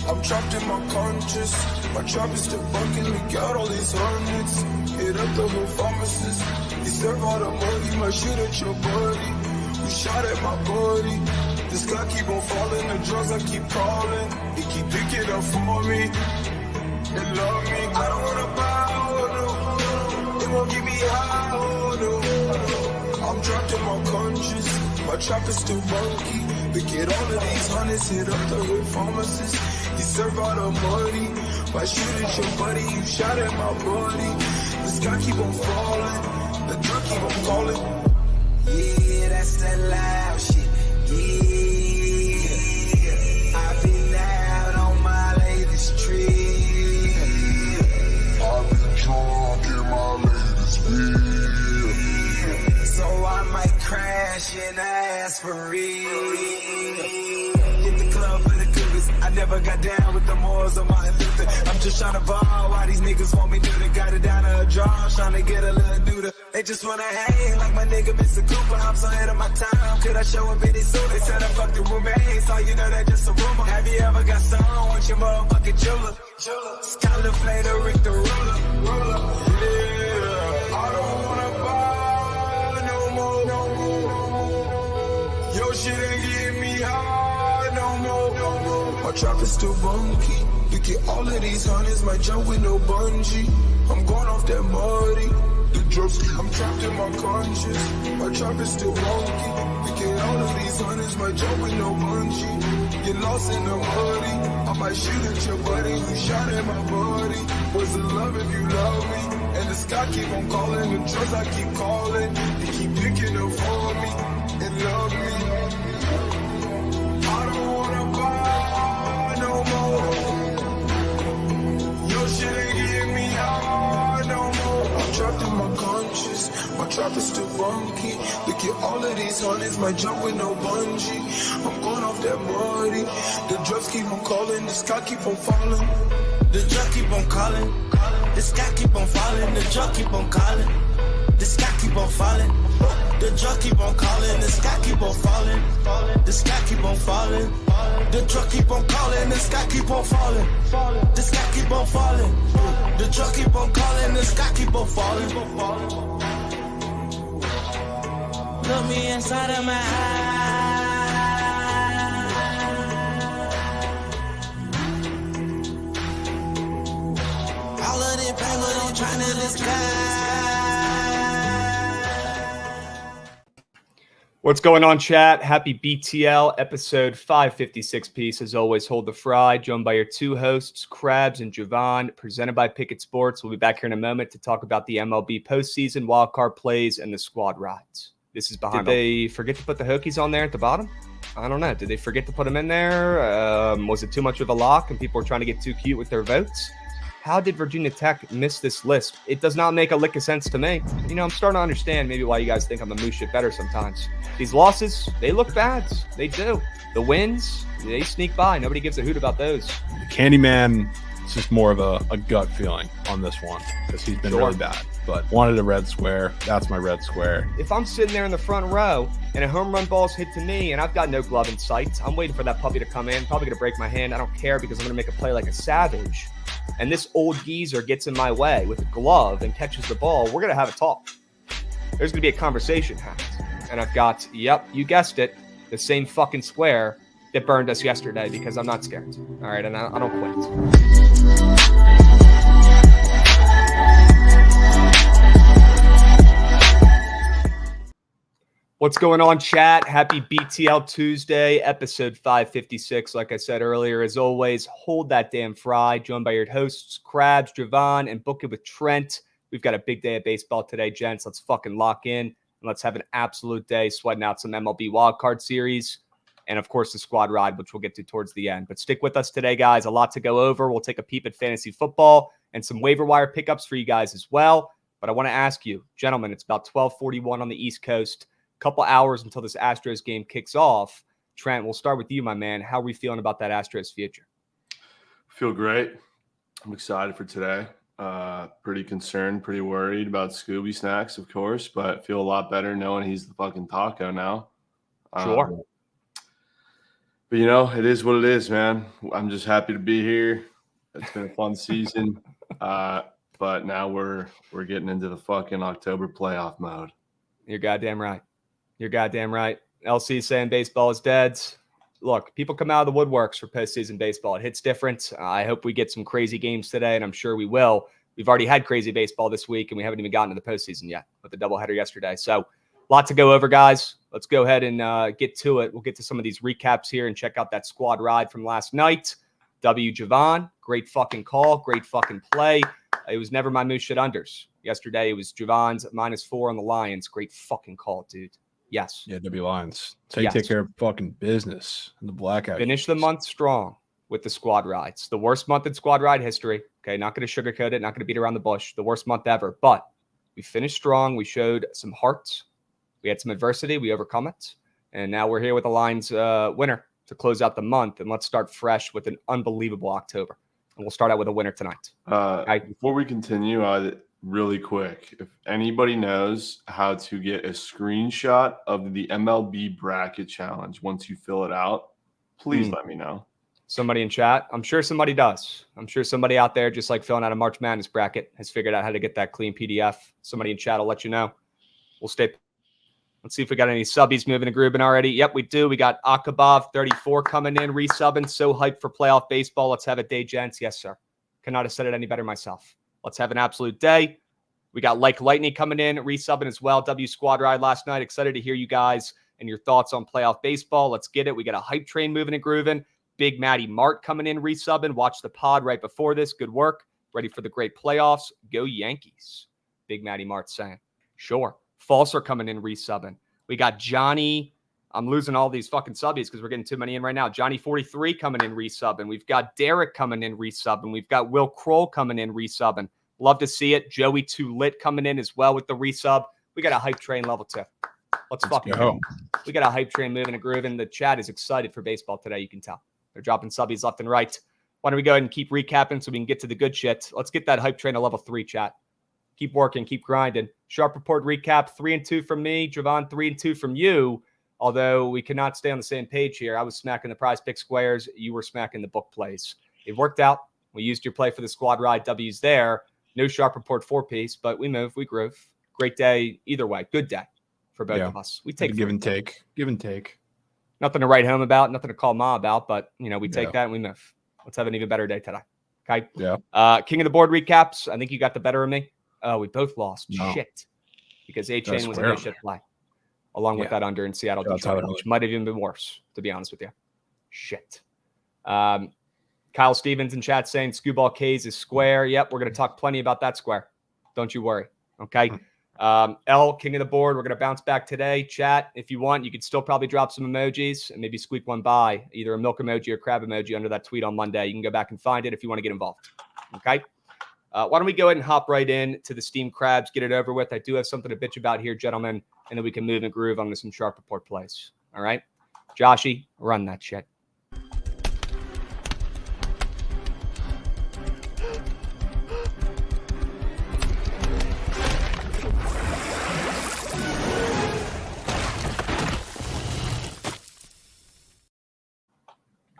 I'm trapped in my conscious. My trap is still bucking. Look out all these hundreds. Hit up the whole pharmacist. He serve all the money. My shit at your body. You shot at my body. This guy keep on falling. The drugs I keep calling. He keep picking up for me. They love me. I don't wanna buy, oh no. They won't give me high, oh no. I'm trapped in my conscious. My trap is still funky. Look at all of these hundreds. Hit up the hood pharmacist. He serve all the money. My shit at your buddy. You shot at my body. This guy keep on falling. The drug keep on calling. Yeah, that's that loud shit. Yeah, I've been out on my latest trip. I've been drunk in my latest beer. So I might crash and ask for real. Hit the club for the cougars. I never got down with the morals of Martin Luther. I'm just trying to ball. Why these niggas want me to do? Got it down to a draw. Trying to get a little duder. They just wanna hang like my nigga Mr. Cooper. I'm so ahead of my time. Could I show up any sooner? They said I fucked the roommates. All you know that just a rumor. Have you ever got stoned with your motherfucking jeweler? Scholar play the Rick the ruler. Yeah, I don't wanna buy no more. Your shit ain't getting me high no more. My trap is still bunky. Look at all of these hundreds. My jump with no bungee. I'm going off that muddy. The drugs, I'm trapped in my conscience. My trap is still wonky. Look at all of these hundreds, my jump with no bungee. Get lost in the muddy. I might shoot at your buddy who shot at my body. Was it love if you love me? And the sky keep on calling, the drugs I keep calling. They keep picking up for me and love me. I don't wanna buy no more. Your shit ain't getting me high no more. I'm trapped in my conscience. My trap is still funky. Look at all of these hundreds. My jump with no bungee. I'm going off that muddy. The drugs keep on calling. The sky keep on falling. The drug keep on calling. The sky keep on falling. The drug keep on calling. The sky keep on falling. The drug keep on calling. The sky keep on falling. The sky keep on falling. The drug keep on calling. The sky keep on falling. The sky keep on falling. The drug keep on calling. The sky keep on falling. Look me inside of my eyes. All of the paper I'm trying to disguise. What's going on, chat? Happy BTL episode 556 piece. As always, hold the fry. Joined by your two hosts, Krabs and Jovan, presented by Bookit Sports. We'll be back here in a moment to talk about the MLB postseason, wildcard plays, and the squad rides. This is behind. Did they forget to put the Hokies on there at the bottom? I don't know. Did they forget to put them in there? Was it too much of a lock and people were trying to get too cute with their votes? How did Virginia Tech miss this list? It does not make a lick of sense to me. You know, I'm starting to understand maybe why you guys think I'm a moose shit better sometimes. These losses, they look bad. They do. The wins, they sneak by. Nobody gives a hoot about those. The Candyman, it's just more of a gut feeling on this one because he's been really bad. But wanted a red square. That's my red square. If I'm sitting there in the front row and a home run ball's hit to me and I've got no glove in sight, I'm waiting for that puppy to come in. Probably going to break my hand. I don't care because I'm going to make a play like a savage. And this old geezer gets in my way with a glove and catches the ball, we're going to have a talk. There's going to be a conversation had. And I've got, yep, you guessed it, the same fucking square that burned us yesterday because I'm not scared. All right, and I don't quit. What's going on, chat? Happy BTL Tuesday, episode 556. Like I said earlier, as always, hold that damn fry. Joined by your hosts, Krabs, Jovan, and BookitwithTrent. We've got a big day of baseball today, gents. Let's fucking lock in and let's have an absolute day sweating out some MLB wildcard series. And, of course, the squad ride, which we'll get to towards the end. But stick with us today, guys. A lot to go over. We'll take a peep at fantasy football and some waiver wire pickups for you guys as well. But I want to ask you, gentlemen, it's about 12:41 on the East Coast. Couple hours until this Astros game kicks off. Trent, we'll start with you, my man. How are we feeling about that Astros future? Feel great. I'm excited for today. Pretty concerned, pretty worried about Scooby Snacks, of course, but feel a lot better knowing he's the fucking taco now. Sure. But, it is what it is, man. I'm just happy to be here. It's been a fun season. But now we're getting into the fucking October playoff mode. You're goddamn right. LC saying baseball is dead. Look, people come out of the woodworks for postseason baseball. It hits different. I hope we get some crazy games today, and I'm sure we will. We've already had crazy baseball this week, and we haven't even gotten to the postseason yet with the doubleheader yesterday. So, a lot to go over, guys. Let's go ahead and get to it. We'll get to some of these recaps here and check out that squad ride from last night. Jovan, great fucking call, great fucking play. It was never my moose shit unders. Yesterday, it was Jovan's -4 on the Lions. Great fucking call, dude. Yes. Yeah, W Lions. Take care of fucking business in the blackout. Finish the month strong with the squad rides. The worst month in squad ride history. Okay, not going to sugarcoat it, not going to beat around the bush. The worst month ever. But we finished strong. We showed some heart. We had some adversity. We overcome it. And now we're here with the Lions winner to close out the month. And let's start fresh with an unbelievable October. And we'll start out with a winner tonight. Before we continue, really quick, if anybody knows how to get a screenshot of the MLB bracket challenge once you fill it out, please let me know. Somebody in chat. I'm sure somebody does. I'm sure somebody out there, just like filling out a March Madness bracket, has figured out how to get that clean PDF. Somebody in chat will let you know. We'll stay. Let's see if we got any subbies moving to grooving already. Yep, we do. We got Akabov 34 coming in, resubbing. So hyped for playoff baseball. Let's have a day, gents. Yes, sir. Cannot have said it any better myself. Let's have an absolute day. We got Like Lightning coming in, resubbing as well. W Squad Ride last night. Excited to hear you guys and your thoughts on playoff baseball. Let's get it. We got a hype train moving and grooving. Big Matty Mart coming in, resubbing. Watch the pod right before this. Good work. Ready for the great playoffs. Go Yankees. Big Matty Mart saying. Sure. Falser coming in, resubbing. We got Johnny. I'm losing all these fucking subbies because we're getting too many in right now. Johnny 43 coming in, resubbing. We've got Derek coming in, resubbing. We've got Will Kroll coming in, resubbing. Love to see it. Joey Too Lit coming in as well with the resub. We got a hype train level 2. Let's fucking go. We got a hype train moving and grooving. The chat is excited for baseball today. You can tell. They're dropping subbies left and right. Why don't we go ahead and keep recapping so we can get to the good shit? Let's get that hype train to level 3, chat. Keep working. Keep grinding. Sharp report recap. 3-2 from me. Jovan, 3-2 from you. Although we cannot stay on the same page here. I was smacking the PrizePicks squares. You were smacking the book plays. It worked out. We used your play for the squad ride. W's there. No sharp report 4-piece, but we move. We groove. Great day either way. Good day for both of us. We take give and take. Give and take. Nothing to write home about. Nothing to call Ma about. But, we take that and we move. Let's have an even better day today. Okay? Yeah. King of the board recaps. I think you got the better of me. We both lost. No. Shit. Because A-Chain was a no shit play. Along with that under in Seattle, Detroit, which might have even been worse, to be honest with you. Shit. Kyle Stevens in chat saying Scooball K's is square. Yep, we're going to talk plenty about that square. Don't you worry. Okay. L, king of the board. We're going to bounce back today. Chat, if you want, you could still probably drop some emojis and maybe squeak one by, either a milk emoji or crab emoji under that tweet on Monday. You can go back and find it if you want to get involved. Okay. Why don't we go ahead and hop right in to the steamed crabs, get it over with. I do have something to bitch about here, gentlemen, and then we can move and groove on to some sharp report plays. All right. Joshy, run that shit.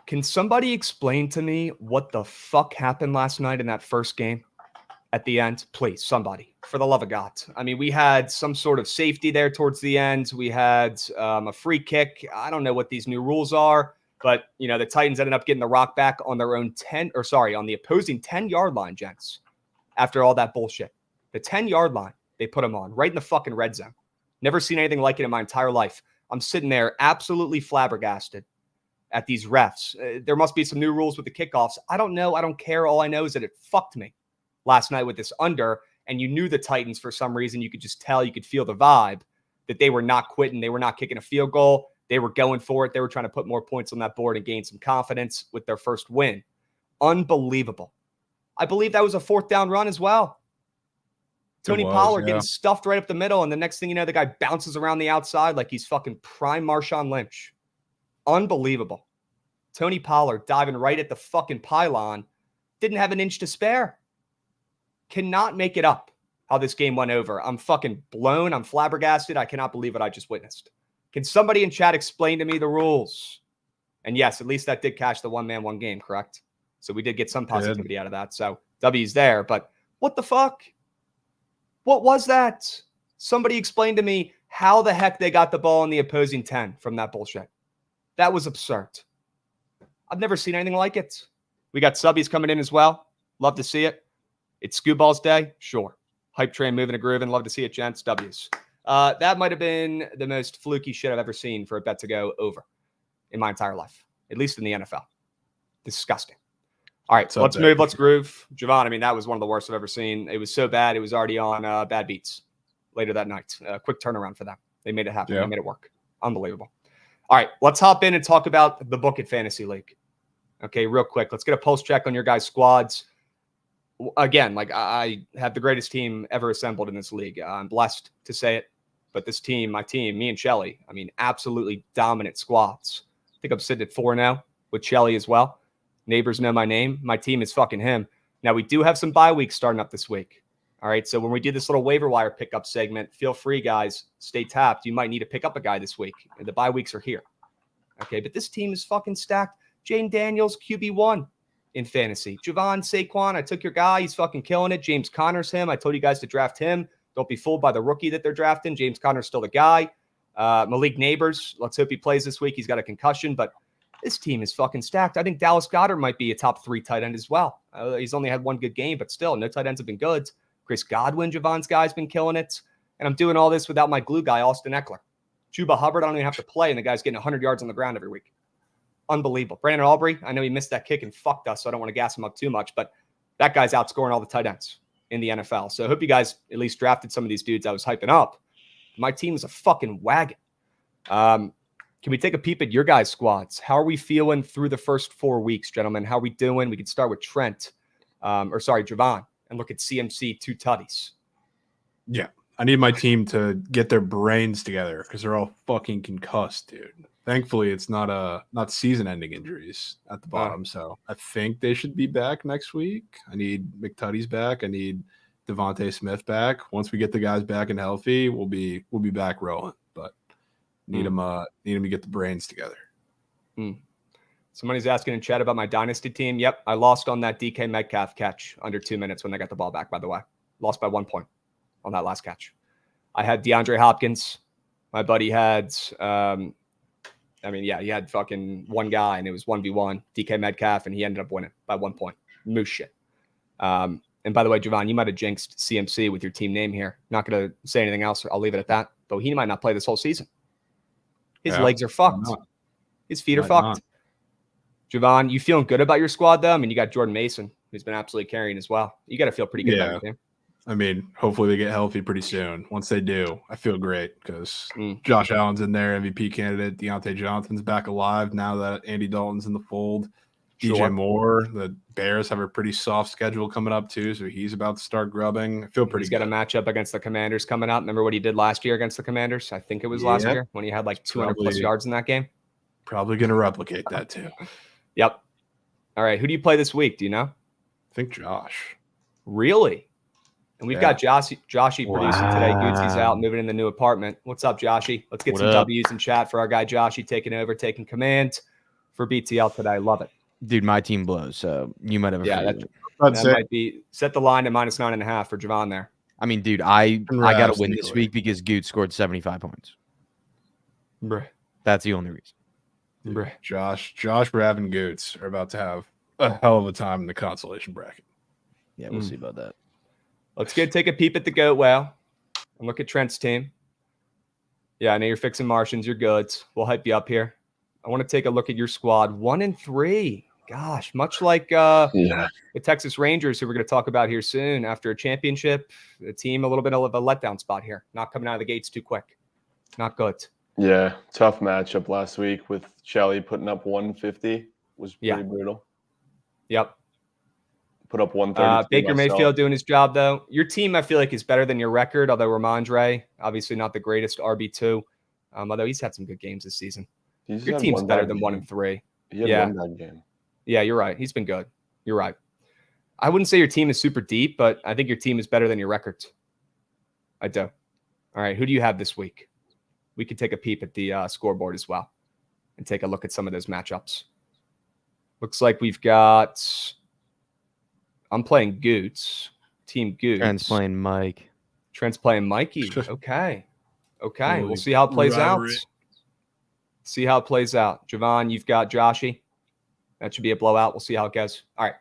Can somebody explain to me what the fuck happened last night in that first game at the end? Please, somebody, for the love of God. I mean, we had some sort of safety there towards the end. We had a free kick. I don't know what these new rules are, but, the Titans ended up getting the rock back on their own on the opposing 10-yard line, gents, after all that bullshit. The 10-yard line, they put them on right in the fucking red zone. Never seen anything like it in my entire life. I'm sitting there absolutely flabbergasted at these refs. There must be some new rules with the kickoffs. I don't know. I don't care. All I know is that it fucked me last night with this under, and you knew the Titans for some reason. You could just tell, you could feel the vibe that they were not quitting. They were not kicking a field goal. They were going for it. They were trying to put more points on that board and gain some confidence with their first win. Unbelievable. I believe that was a 4th down run as well. Tony Pollard getting stuffed right up the middle, and the next thing you know, the guy bounces around the outside like he's fucking prime Marshawn Lynch. Unbelievable. Tony Pollard diving right at the fucking pylon. Didn't have an inch to spare. Cannot make it up how this game went over. I'm fucking blown. I'm flabbergasted. I cannot believe what I just witnessed. Can somebody in chat explain to me the rules? And yes, at least that did catch the one man, one game, correct? So we did get some positivity out of that. So W's there. But what the fuck? What was that? Somebody explain to me how the heck they got the ball in the opposing 10 from that bullshit. That was absurd. I've never seen anything like it. We got subbies coming in as well. Love to see it. It's Screwballs Day. Sure. Hype train moving and grooving. Love to see it, gents. W's. That might have been the most fluky shit I've ever seen for a bet to go over in my entire life, at least in the NFL. Disgusting. All right, so let's move. Let's groove. Jovan, I mean, that was one of the worst I've ever seen. It was so bad. It was already on Bad Beats later that night. Quick turnaround for them. They made it happen. Yeah. They made it work. Unbelievable. All right, let's hop in and talk about the Bookit Fantasy League. Okay, real quick. Let's get a pulse check on your guys' squads. Again, like I have the greatest team ever assembled in this league. I'm blessed to say it, but this team, my team, me and Shelly, I mean, absolutely dominant squads. I think I'm sitting at 4 now with Shelly as well. Neighbors know my name. My team is fucking him. Now, we do have some bye weeks starting up this week. All right, so when we do this little waiver wire pickup segment, feel free, guys, stay tapped. You might need to pick up a guy this week. The bye weeks are here. Okay, but this team is fucking stacked. Jane Daniels, QB1 in fantasy. Jovan, Saquon, I took your guy. He's fucking killing it. James Conner's him. I told you guys to draft him. Don't be fooled by the rookie that they're drafting. James Conner's still the guy. Malik Neighbors, let's hope he plays this week. He's got a concussion, but this team is fucking stacked. I think Dallas Goedert might be a top 3 tight end as well. He's only had one good game, but still, no tight ends have been good. Chris Godwin, Javon's guy's been killing it. And I'm doing all this without my glue guy, Austin Eckler. Chuba Hubbard, I don't even have to play, and the guy's getting 100 yards on the ground every week. Unbelievable. Brandon Aubrey, I know he missed that kick and fucked us, so I don't want to gas him up too much, but that guy's outscoring all the tight ends in the NFL. So I hope you guys at least drafted some of these dudes I was hyping up. My team is a fucking wagon. Can we take a peep at your guys' squads? How are we feeling through the first 4 weeks, gentlemen? How are we doing? We can start with Trent, Jovan, and look at CMC 2 tutties. Yeah, I need my team to get their brains together because they're all fucking concussed, dude. Thankfully, it's not season-ending injuries at the bottom, so I think they should be back next week. I need McTutties back. I need Devontae Smith back. Once we get the guys back and healthy, we'll be back rolling. But need them to get the brains together. Somebody's asking in chat about my dynasty team. Yep, I lost on that DK Metcalf catch under 2 minutes when they got the ball back. By the way, lost by 1 point on that last catch. I had DeAndre Hopkins. My buddy had. He had fucking one guy, and it was 1v1, DK Metcalf, and he ended up winning by 1 point. Moose shit. And by the way, Jovan, you might have jinxed CMC with your team name here. Not going to say anything else. I'll leave it at that. But he might not play this whole season. His legs are fucked. His feet are fucked. Jovan, you feeling good about your squad, though? I mean, you got Jordan Mason, who's been absolutely carrying as well. You got to feel pretty good about your team. I mean, hopefully they get healthy pretty soon. Once they do, I feel great because Josh Allen's in there, MVP candidate. Deontay Johnson's back alive now that Andy Dalton's in the fold. Sure. DJ Moore, the Bears have a pretty soft schedule coming up too, so he's about to start grubbing. I feel pretty good. He's got a matchup against the Commanders coming up. Remember what he did last year against the Commanders? I think it was last year when he had like 200-plus yards in that game. Probably going to replicate that too. Yep. All right, who do you play this week? Do you know? I think Josh. Really? And we've got Joshy producing today. Gucci's out, moving in the new apartment. What's up, Joshy? Let's get some W's in chat for our guy Joshy taking over, taking command for BTL today. Love it. Dude, my team blows, so you might have that might be set the line to -9.5 for Jovan there. I mean, dude, I got to win this week because Gooch scored 75 points. Bruh. That's the only reason. Bruh. Josh, Rav, and Goots are about to have a hell of a time in the consolation bracket. Yeah, we'll see about that. Let's take a peep at the goat wow and look at Trent's team. Yeah, I know you're fixing Martians. You're good. We'll hype you up here. I want to take a look at your squad. 1-3. Gosh, much like the Texas Rangers, who we're going to talk about here soon after a championship. The team a little bit of a letdown spot here. Not coming out of the gates too quick. Not good. Yeah, tough matchup last week with Shelly putting up 150. Was pretty brutal. Yep. Put up 130. Baker Mayfield doing his job, though. Your team, I feel like, is better than your record, although Ramondre, obviously not the greatest RB2, although he's had some good games this season. Your team's better than 1-3. He had one bad game. Yeah, you're right. He's been good. You're right. I wouldn't say your team is super deep, but I think your team is better than your records. I do. All right, who do you have this week? We could take a peep at the scoreboard as well and take a look at some of those matchups. Looks like we've got, I'm playing Goots, Team Goots. Trent's playing Mike. Trent's playing Mikey. Okay. Holy We'll see how it plays rivalry. out. See how it plays out. Jovan, you've got Joshy. That should be a blowout. We'll see how it goes. All right.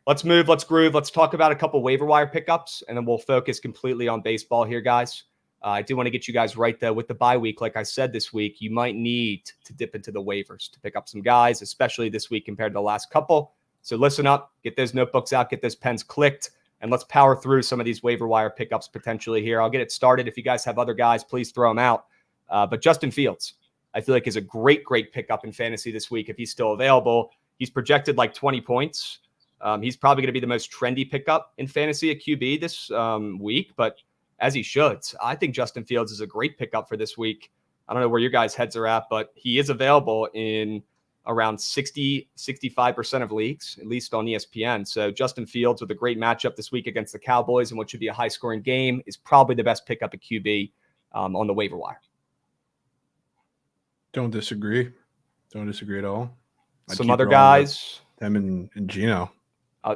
Let's move. Let's groove. Let's talk about a couple waiver wire pickups, and then we'll focus completely on baseball here, guys. I do want to get you guys right, though, with the bye week. Like I said this week, you might need to dip into the waivers to pick up some guys, especially this week compared to the last couple. So listen up. Get those notebooks out. Get those pens clicked. And let's power through some of these waiver wire pickups potentially here. I'll get it started. If you guys have other guys, please throw them out. But Justin Fields, I feel like, is a great pickup in fantasy this week if he's still available. He's projected like 20 points. He's probably going to be the most trendy pickup in fantasy at QB this week, but as he should. I think Justin Fields is a great pickup for this week. I don't know where your guys' heads are at, but he is available in around 65% of leagues, at least on ESPN. So Justin Fields with a great matchup this week against the Cowboys in what should be a high-scoring game is probably the best pickup at QB on the waiver wire. Don't disagree. Don't disagree at all. Some other guys. Them and Geno.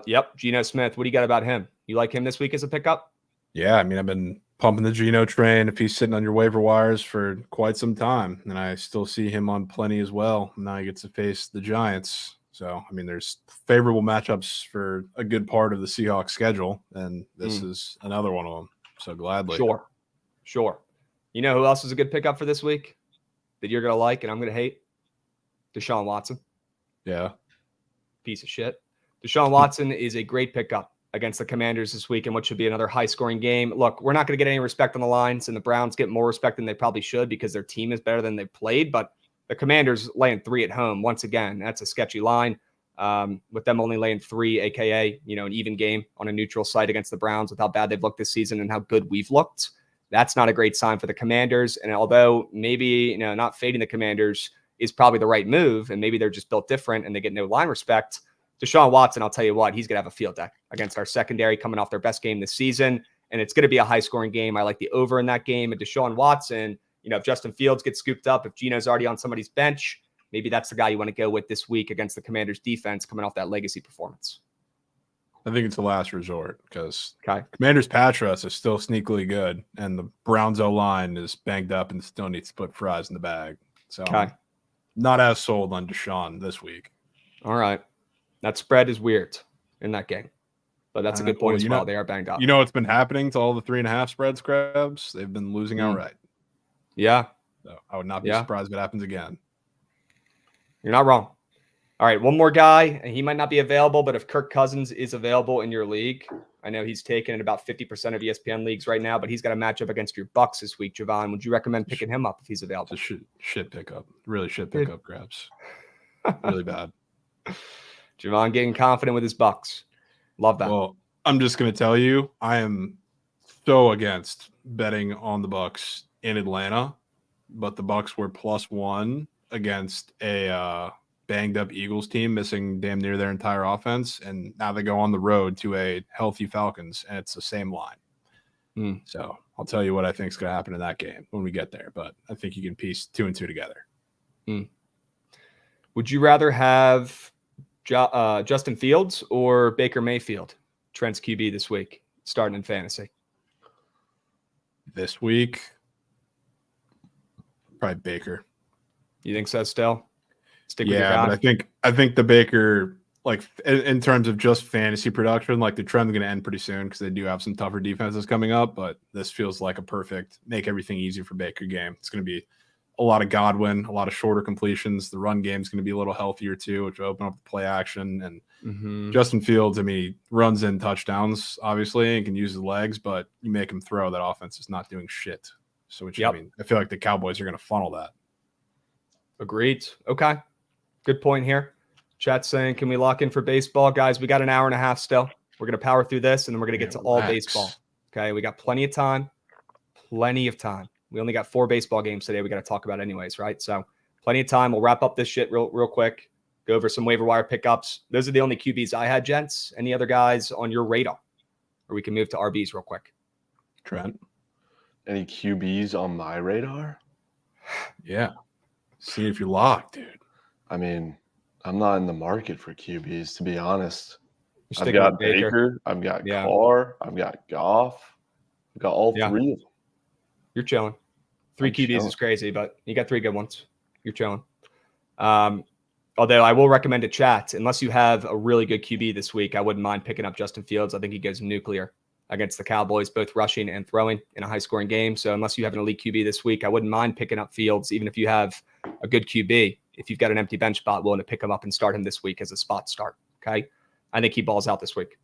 Yep, Geno Smith. What do you got about him? You like him this week as a pickup? Yeah, I mean, I've been pumping the Geno train if he's sitting on your waiver wires for quite some time, and I still see him on plenty as well. Now he gets to face the Giants. So, I mean, there's favorable matchups for a good part of the Seahawks schedule, and this is another one of them. So gladly. Sure. You know who else is a good pickup for this week that you're going to like and I'm going to hate? Deshaun Watson. Yeah. Piece of shit. Deshaun Watson is a great pickup against the Commanders this week in what should be another high-scoring game. Look, we're not going to get any respect on the lines, and the Browns get more respect than they probably should because their team is better than they've played, but the Commanders laying 3 at home. Once again, that's a sketchy line. With them only laying 3, aka, an even game on a neutral site against the Browns with how bad they've looked this season and how good we've looked. That's not a great sign for the Commanders. And although maybe, not fading the Commanders is probably the right move, and maybe they're just built different and they get no line respect, Deshaun Watson, I'll tell you what, he's going to have a field day against our secondary coming off their best game this season. And it's going to be a high-scoring game. I like the over in that game. And Deshaun Watson, if Justin Fields gets scooped up, if Geno's already on somebody's bench, maybe that's the guy you want to go with this week against the Commanders defense coming off that legacy performance. I think it's the last resort because Commanders pass rush is still sneakily good, and the Browns O-line is banged up and still needs to put fries in the bag. So I'm not as sold on Deshaun this week. All right. That spread is weird in that game, but that's a good point as well. They are banged up. You know what's been happening to all the 3.5 spreads, Krabs? They've been losing outright. Yeah. So I would not be surprised if it happens again. You're not wrong. All right, one more guy, and he might not be available, but if Kirk Cousins is available in your league, I know he's taken in about 50% of ESPN leagues right now, but he's got a matchup against your Bucks this week. Jovan, would you recommend picking him up if he's available? It's a shit pickup. Really shit pickup, Krabs. Really bad. Jovan getting confident with his Bucks. Love that. Well, I'm just going to tell you, I am so against betting on the Bucks in Atlanta, but the Bucks were +1 against a banged up Eagles team missing damn near their entire offense, and now they go on the road to a healthy Falcons, and it's the same line. So I'll tell you what I think is going to happen in that game when we get there, but I think you can piece 2 and 2 together. Would you rather have Justin Fields or Baker Mayfield, Trent's QB this week, starting in fantasy? This week, probably Baker. You think so still? Stick with your guy? But I think the Baker, like in terms of just fantasy production, like the trend's going to end pretty soon because they do have some tougher defenses coming up. But this feels like a perfect make everything easy for Baker game. It's going to be a lot of Godwin, a lot of shorter completions. The run game's going to be a little healthier too, which will open up the play action. And Justin Fields, I mean, he runs in touchdowns obviously and can use his legs, but you make him throw, that offense is not doing shit. So I mean, I feel like the Cowboys are going to funnel that. Agreed. Okay. Good point here. Chat's saying, can we lock in for baseball? Guys, we got an hour and a half still. We're going to power through this, and then we're going to get to all baseball. Okay, we got plenty of time. Plenty of time. We only got 4 baseball games today we got to talk about anyways, right? So plenty of time. We'll wrap up this shit real quick. Go over some waiver wire pickups. Those are the only QBs I had, gents. Any other guys on your radar? Or we can move to RBs real quick. Trent? Any QBs on my radar? Yeah. See if you're locked, dude. I mean, I'm not in the market for QBs, to be honest. You're I've got Baker. I've got Carr. I've got Goff. I've got all three of them. You're chilling. 3 QBs is crazy, but you got 3 good ones. You're chilling. Although I will recommend a chat, unless you have a really good QB this week, I wouldn't mind picking up Justin Fields. I think he goes nuclear against the Cowboys, both rushing and throwing in a high-scoring game. So unless you have an elite QB this week, I wouldn't mind picking up Fields, even if you have a good QB. If you've got an empty bench spot, willing to pick him up and start him this week as a spot start, okay? I think he balls out this week.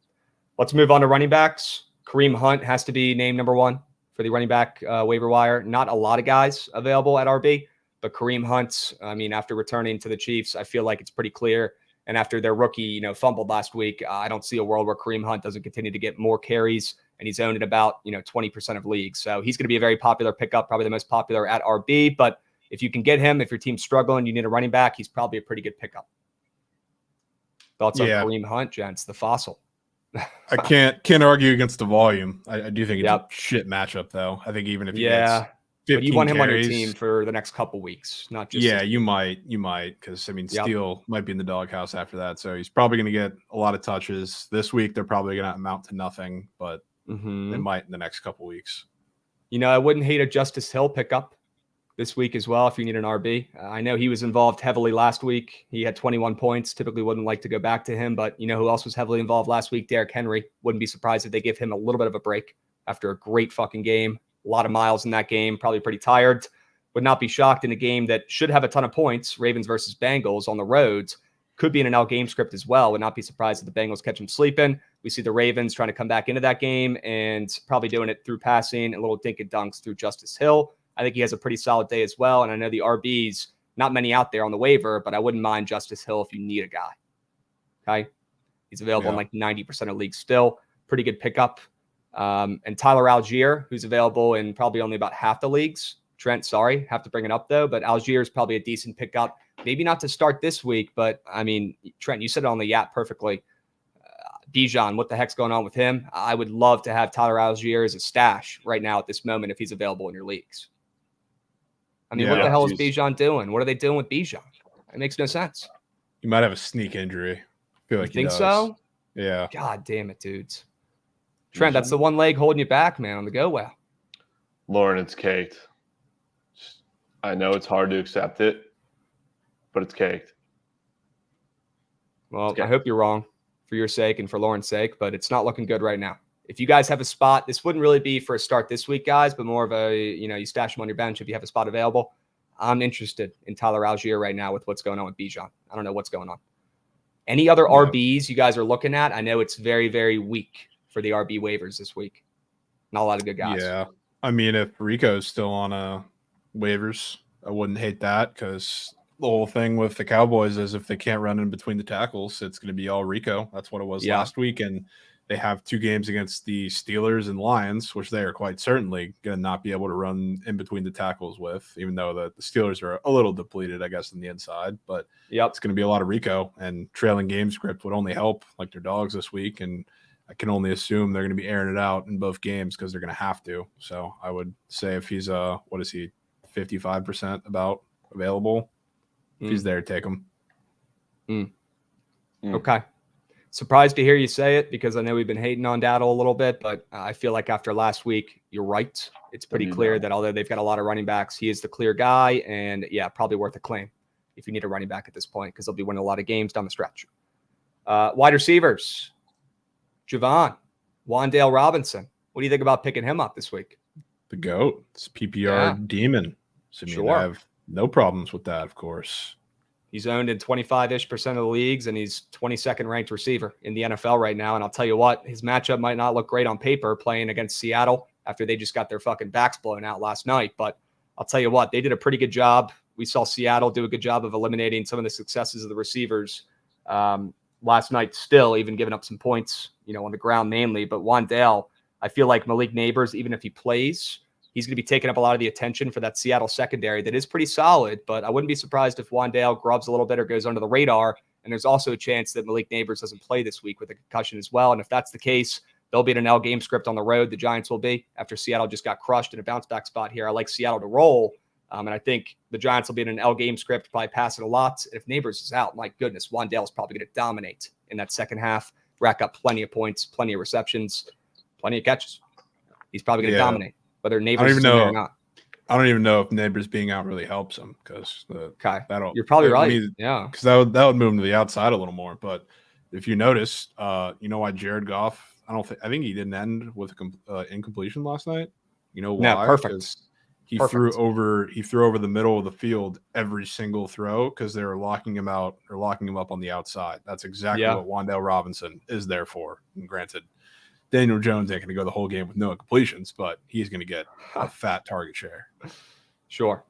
Let's move on to running backs. Kareem Hunt has to be named number 1 for the running back waiver wire. Not a lot of guys available at RB, but Kareem Hunt, I mean, after returning to the Chiefs, I feel like it's pretty clear. And after their rookie, fumbled last week, I don't see a world where Kareem Hunt doesn't continue to get more carries, and he's owned in about 20% of leagues. So he's going to be a very popular pickup, probably the most popular at RB. But if you can get him, if your team's struggling, you need a running back, he's probably a pretty good pickup. Thoughts on Kareem Hunt, gents? The fossil. I can't argue against the volume. I do think it's a shit matchup, though. I think even if he gets 15 but you want him carries, on your team for the next couple weeks, not just you might, because Steele might be in the doghouse after that, so he's probably going to get a lot of touches this week. They're probably going to amount to nothing, but they might in the next couple weeks. I wouldn't hate a Justice Hill pickup this week as well if you need an RB. I know he was involved heavily last week. He had 21 points. Typically wouldn't like to go back to him, but who else was heavily involved last week? Derrick Henry. Wouldn't be surprised if they give him a little bit of a break after a great fucking game. A lot of miles in that game, probably pretty tired. Would not be shocked in a game that should have a ton of points, Ravens versus Bengals on the roads. Could be in an L game script as well. Would not be surprised if the Bengals catch him sleeping. We see the Ravens trying to come back into that game and probably doing it through passing and little dink and dunks through Justice Hill. I think he has a pretty solid day as well. And I know the RBs, not many out there on the waiver, but I wouldn't mind Justice Hill if you need a guy. Okay. He's available in like 90% of leagues still. Pretty good pickup. And Tyler Algier, who's available in probably only about half the leagues. Trent, sorry, have to bring it up though, but Algier is probably a decent pickup. Maybe not to start this week, but I mean, Trent, you said it on the Yap perfectly. Bijan, what the heck's going on with him? I would love to have Tyler Algier as a stash right now at this moment if he's available in your leagues. I mean, what the hell is Bijan doing? What are they doing with Bijan? It makes no sense. He might have a sneak injury. I feel like you think so? Yeah. God damn it, dudes. Trent, that's the one leg holding you back, man, on the go well. Lauren, it's caked. I know it's hard to accept it, but it's caked. Well, I hope you're wrong for your sake and for Lauren's sake, but it's not looking good right now. If you guys have a spot, this wouldn't really be for a start this week, guys, but more of a, you stash him on your bench if you have a spot available. I'm interested in Tyler Algier right now with what's going on with Bijan. I don't know what's going on. Any other RBs you guys are looking at? I know it's very, very weak for the RB waivers this week. Not a lot of good guys. Yeah. I mean, if Rico's still on waivers, I wouldn't hate that because the whole thing with the Cowboys is if they can't run in between the tackles, it's going to be all Rico. That's what it was last week. And they have 2 games against the Steelers and Lions, which they are quite certainly going to not be able to run in between the tackles with, even though the Steelers are a little depleted, I guess, on the inside. But it's going to be a lot of Rico, and trailing game script would only help like their dogs this week. And I can only assume they're going to be airing it out in both games because they're going to have to. So I would say if he's, 55% about available, if he's there, take him. Okay. Surprised to hear you say it because I know we've been hating on Daddle a little bit, but I feel like after last week, you're right. It's pretty clear that although they've got a lot of running backs, he is the clear guy, and probably worth a claim if you need a running back at this point because they'll be winning a lot of games down the stretch. Wide receivers, Jovan, Wan'Dale Robinson. What do you think about picking him up this week? The GOAT. It's PPR demon. So I have no problems with that, of course. He's owned in 25-ish% of the leagues, and he's 22nd ranked receiver in the NFL right now. And I'll tell you what, his matchup might not look great on paper playing against Seattle after they just got their fucking backs blown out last night. But I'll tell you what, they did a pretty good job. We saw Seattle do a good job of eliminating some of the successes of the receivers last night, still even giving up some points, on the ground mainly. But Wan'Dale, I feel like Malik Neighbors, even if he plays, he's going to be taking up a lot of the attention for that Seattle secondary that is pretty solid, but I wouldn't be surprised if Wan'Dale grubs a little bit or goes under the radar. And there's also a chance that Malik Neighbors doesn't play this week with a concussion as well. And if that's the case, they'll be in an L game script on the road. The Giants will be after Seattle just got crushed in a bounce back spot here. I like Seattle to roll, And I think the Giants will be in an L game script, probably pass it a lot. If Neighbors is out, my goodness, Wan'Dale's probably going to dominate in that second half, rack up plenty of points, plenty of receptions, plenty of catches. He's probably going to dominate, whether Neighbors is in there or not. I don't even know if Neighbors being out really helps him because You're probably right. Because that would move him to the outside a little more. But if you notice, you know why Jared Goff? I think he didn't end with incompletion last night. You know why? No, perfect. He threw over the middle of the field every single throw because they were locking him out or locking him up on the outside. That's exactly what Wan'Dale Robinson is there for. And granted, Daniel Jones ain't going to go the whole game with no incompletions, but he's going to get a fat target share. Sure.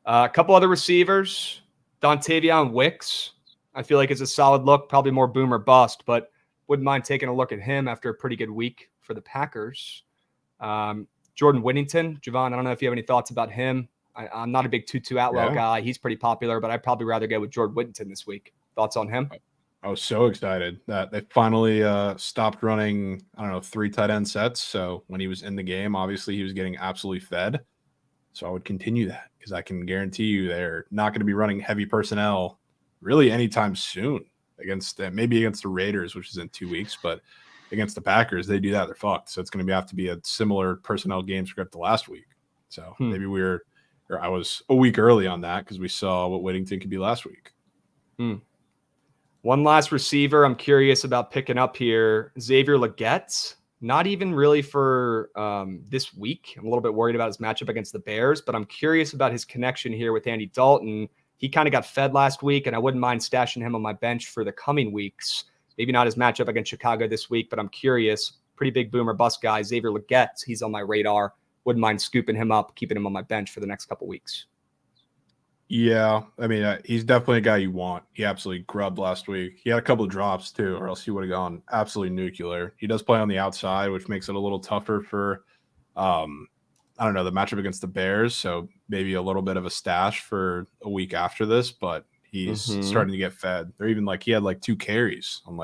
A couple other receivers. Dontavion Wicks, I feel like is a solid look, probably more boom or bust, but wouldn't mind taking a look at him after a pretty good week for the Packers. Jordan Whittington, Jovan, I don't know if you have any thoughts about him. I'm not a big Tutu Atwell guy. He's pretty popular, but I'd probably rather go with Jordan Whittington this week. Thoughts on him? I was so excited that they finally stopped running, 3 tight end sets. So when he was in the game, obviously he was getting absolutely fed. So I would continue that because I can guarantee you they're not going to be running heavy personnel really anytime soon maybe against the Raiders, which is in 2 weeks, but against the Packers, they do that, they're fucked. So it's going to have to be a similar personnel game script to last week. So maybe I was a week early on that because we saw what Whittington could be last week. One last receiver I'm curious about picking up here, Xavier Legette. Not even really for this week. I'm a little bit worried about his matchup against the Bears, but I'm curious about his connection here with Andy Dalton. He kind of got fed last week, and I wouldn't mind stashing him on my bench for the coming weeks. Maybe not his matchup against Chicago this week, but I'm curious. Pretty big boomer bust guy, Xavier Legette. He's on my radar. Wouldn't mind scooping him up, keeping him on my bench for the next couple weeks. Yeah, I mean, he's definitely a guy you want. He absolutely grubbed last week. He had a couple of drops too, or else he would have gone absolutely nuclear. He does play on the outside, which makes it a little tougher for, the matchup against the Bears. So maybe a little bit of a stash for a week after this, but he's starting to get fed. They're even he had 2 carries on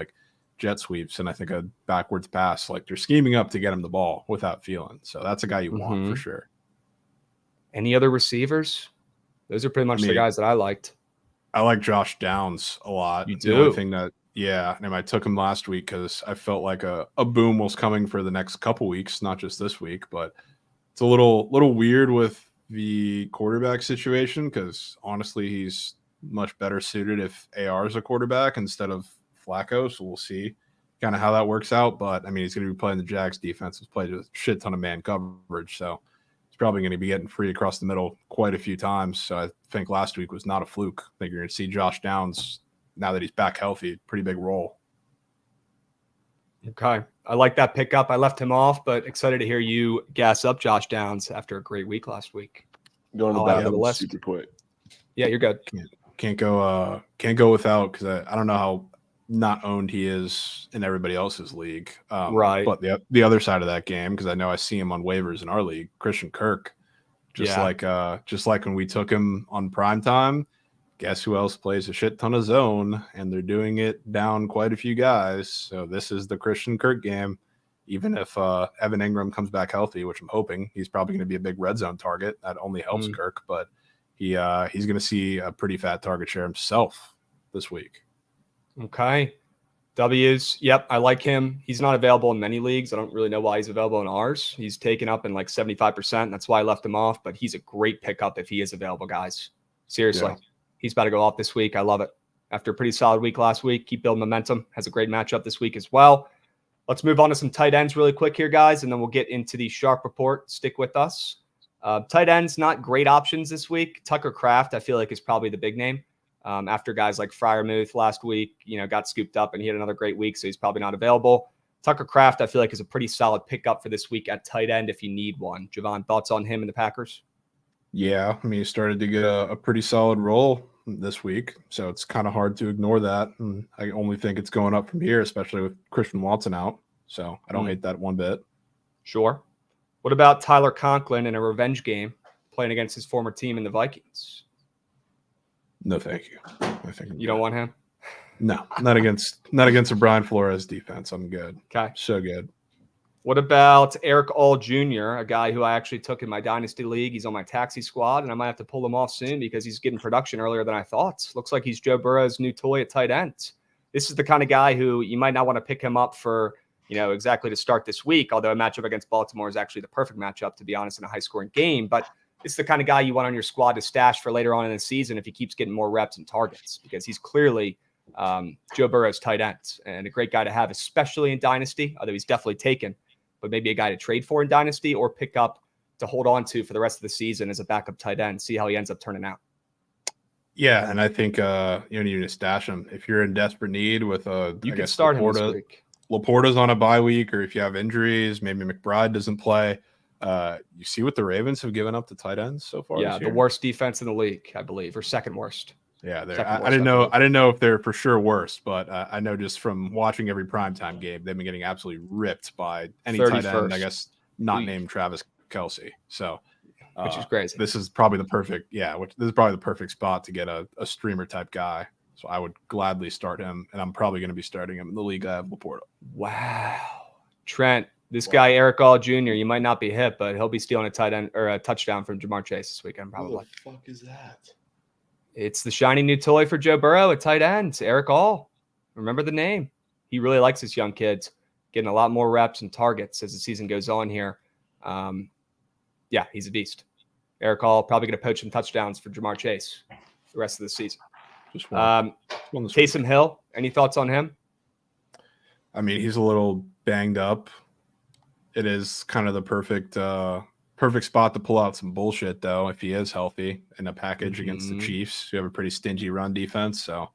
jet sweeps and I think a backwards pass. They're scheming up to get him the ball without feeling. So that's a guy you want for sure. Any other receivers? Those are pretty much the guys that I liked. I like Josh Downs a lot. You do? The only thing that, and I took him last week because I felt like a boom was coming for the next couple weeks, not just this week. But it's a little weird with the quarterback situation because honestly, he's much better suited if AR is a quarterback instead of Flacco. So we'll see kind of how that works out. But I mean, he's going to be playing the Jags defense. He's played a shit ton of man coverage. So probably going to be getting free across the middle quite a few times. So I think last week was not a fluke. I think you're going to see Josh Downs, now that he's back healthy, pretty big role. Okay. I like that pickup. I left him off, but excited to hear you gas up Josh Downs after a great week last week. Going to the bathroom super quick. Yeah, you're good. Can't go without because I don't know how not owned he is in everybody else's league. Right. But the other side of that game, because I know I see him on waivers in our league, Christian Kirk, just like when we took him on prime time, guess who else plays a shit ton of zone, and they're doing it down quite a few guys. So this is the Christian Kirk game. Even if Evan Ingram comes back healthy, which I'm hoping, he's probably going to be a big red zone target. That only helps Kirk, but he's going to see a pretty fat target share himself this week. Okay. W's. Yep. I like him. He's not available in many leagues. I don't really know why he's available in ours. He's taken up in 75%. That's why I left him off, but he's a great pickup if he is available, guys. Seriously. Yeah. He's about to go off this week. I love it. After a pretty solid week last week, keep building momentum. Has a great matchup this week as well. Let's move on to some tight ends really quick here, guys, and then we'll get into the Sharp Report. Stick with us. Tight ends, not great options this week. Tucker Kraft, I feel like, is probably the big name. After guys like Freiermuth last week, got scooped up and he had another great week, so he's probably not available. Tucker Kraft, I feel like, is a pretty solid pickup for this week at tight end if you need one. Jovan, thoughts on him and the Packers? Yeah, I mean, he started to get a pretty solid role this week, so it's kind of hard to ignore that. And I only think it's going up from here, especially with Christian Watson out. So I don't hate that one bit. Sure. What about Tyler Conklin in a revenge game playing against his former team in the Vikings? No, thank you. I think you don't want him. No, not against a Brian Flores defense. I'm good. Okay, so good. What about Eric All Jr., a guy who I actually took in my Dynasty League? He's on my taxi squad, and I might have to pull him off soon because he's getting production earlier than I thought. Looks like he's Joe Burrow's new toy at tight end. This is the kind of guy who you might not want to pick him up for, exactly to start this week, although a matchup against Baltimore is actually the perfect matchup, to be honest, in a high-scoring game. But this is the kind of guy you want on your squad to stash for later on in the season if he keeps getting more reps and targets, because he's clearly Joe Burrow's tight end and a great guy to have, especially in Dynasty, although he's definitely taken, but maybe a guy to trade for in Dynasty or pick up to hold on to for the rest of the season as a backup tight end, see how he ends up turning out. Yeah, and I think you need to stash him. If you're in desperate need with you can start him this week. Laporta's on a bye week, or if you have injuries, maybe McBride doesn't play. You see what the Ravens have given up to tight ends so far? Yeah, the worst defense in the league, I believe, or second worst. Yeah, I didn't know if they're for sure worst, but I know just from watching every primetime game, they've been getting absolutely ripped by any tight end, I guess, not named Travis Kelce. So, which is crazy. This is probably the perfect spot to get a streamer type guy. So I would gladly start him, and I'm probably going to be starting him in the league I have Laporta. Wow, Trent, this guy Eric All Jr. You might not be hip, but he'll be stealing a tight end or a touchdown from Jamar Chase this weekend, probably. What the fuck is that? It's the shiny new toy for Joe Burrow at tight end, Eric All. Remember the name. He really likes his young kids, getting a lot more reps and targets as the season goes on here. Yeah, he's a beast. Eric All probably going to poach some touchdowns for Jamar Chase the rest of the season. Taysom Hill, any thoughts on him? I mean, he's a little banged up. It is kind of the perfect spot to pull out some bullshit, though, if he is healthy in a package against the Chiefs, who have a pretty stingy run defense. So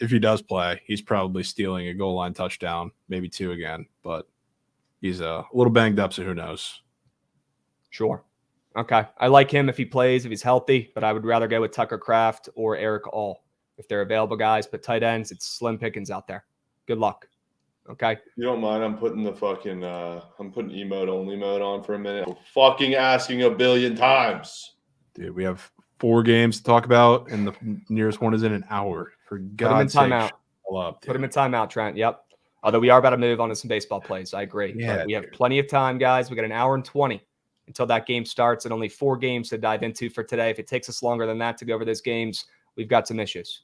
if he does play, he's probably stealing a goal line touchdown, maybe 2 again. But he's a little banged up, so who knows? Sure. Okay. I like him if he plays, if he's healthy, but I would rather go with Tucker Kraft or Eric All if they're available, guys. But tight ends, it's slim pickings out there. Good luck. Okay. You don't mind? I'm putting the fucking I'm putting emote only mode on for a minute. I'm fucking asking a billion times. Dude, we have 4 games to talk about, and the nearest one is in an hour. For God's sake, put him in timeout, Trent. Yep. Although we are about to move on to some baseball plays. I agree. Yeah, but we have plenty of time, guys. We got an hour and 20 until that game starts, and only 4 games to dive into for today. If it takes us longer than that to go over those games, we've got some issues.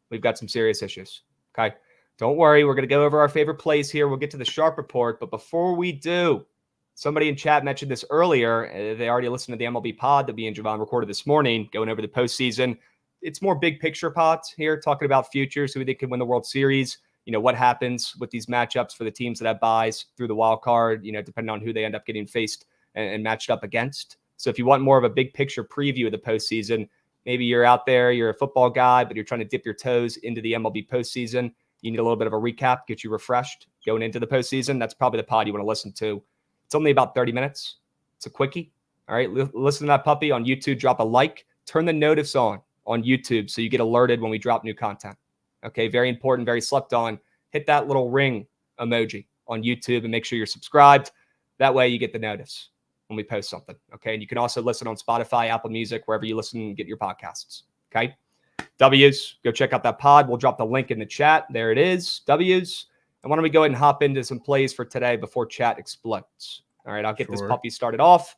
We've got some serious issues. Okay. Don't worry. We're going to go over our favorite plays here. We'll get to the Sharp Report. But before we do, somebody in chat mentioned this earlier. They already listened to the MLB pod that me and Jovan recorded this morning, going over the postseason. It's more big picture pods here, talking about futures, who we think can win the World Series. What happens with these matchups for the teams that have buys through the wild card, depending on who they end up getting faced and matched up against. So if you want more of a big picture preview of the postseason, maybe you're out there, you're a football guy, but you're trying to dip your toes into the MLB postseason. You need a little bit of a recap, get you refreshed going into the postseason. That's probably the pod you want to listen to. It's only about 30 minutes. It's a quickie. All right. Listen to that puppy on YouTube. Drop a like. Turn the notice on YouTube so you get alerted when we drop new content. Okay. Very important. Very slept on. Hit that little ring emoji on YouTube and make sure you're subscribed. That way you get the notice when we post something. Okay. And you can also listen on Spotify, Apple Music, wherever you listen and get your podcasts. Okay. W's, go check out that pod. We'll drop the link in the chat. There it is. W's. And why don't we go ahead and hop into some plays for today before chat explodes? All right, I'll get this puppy started off.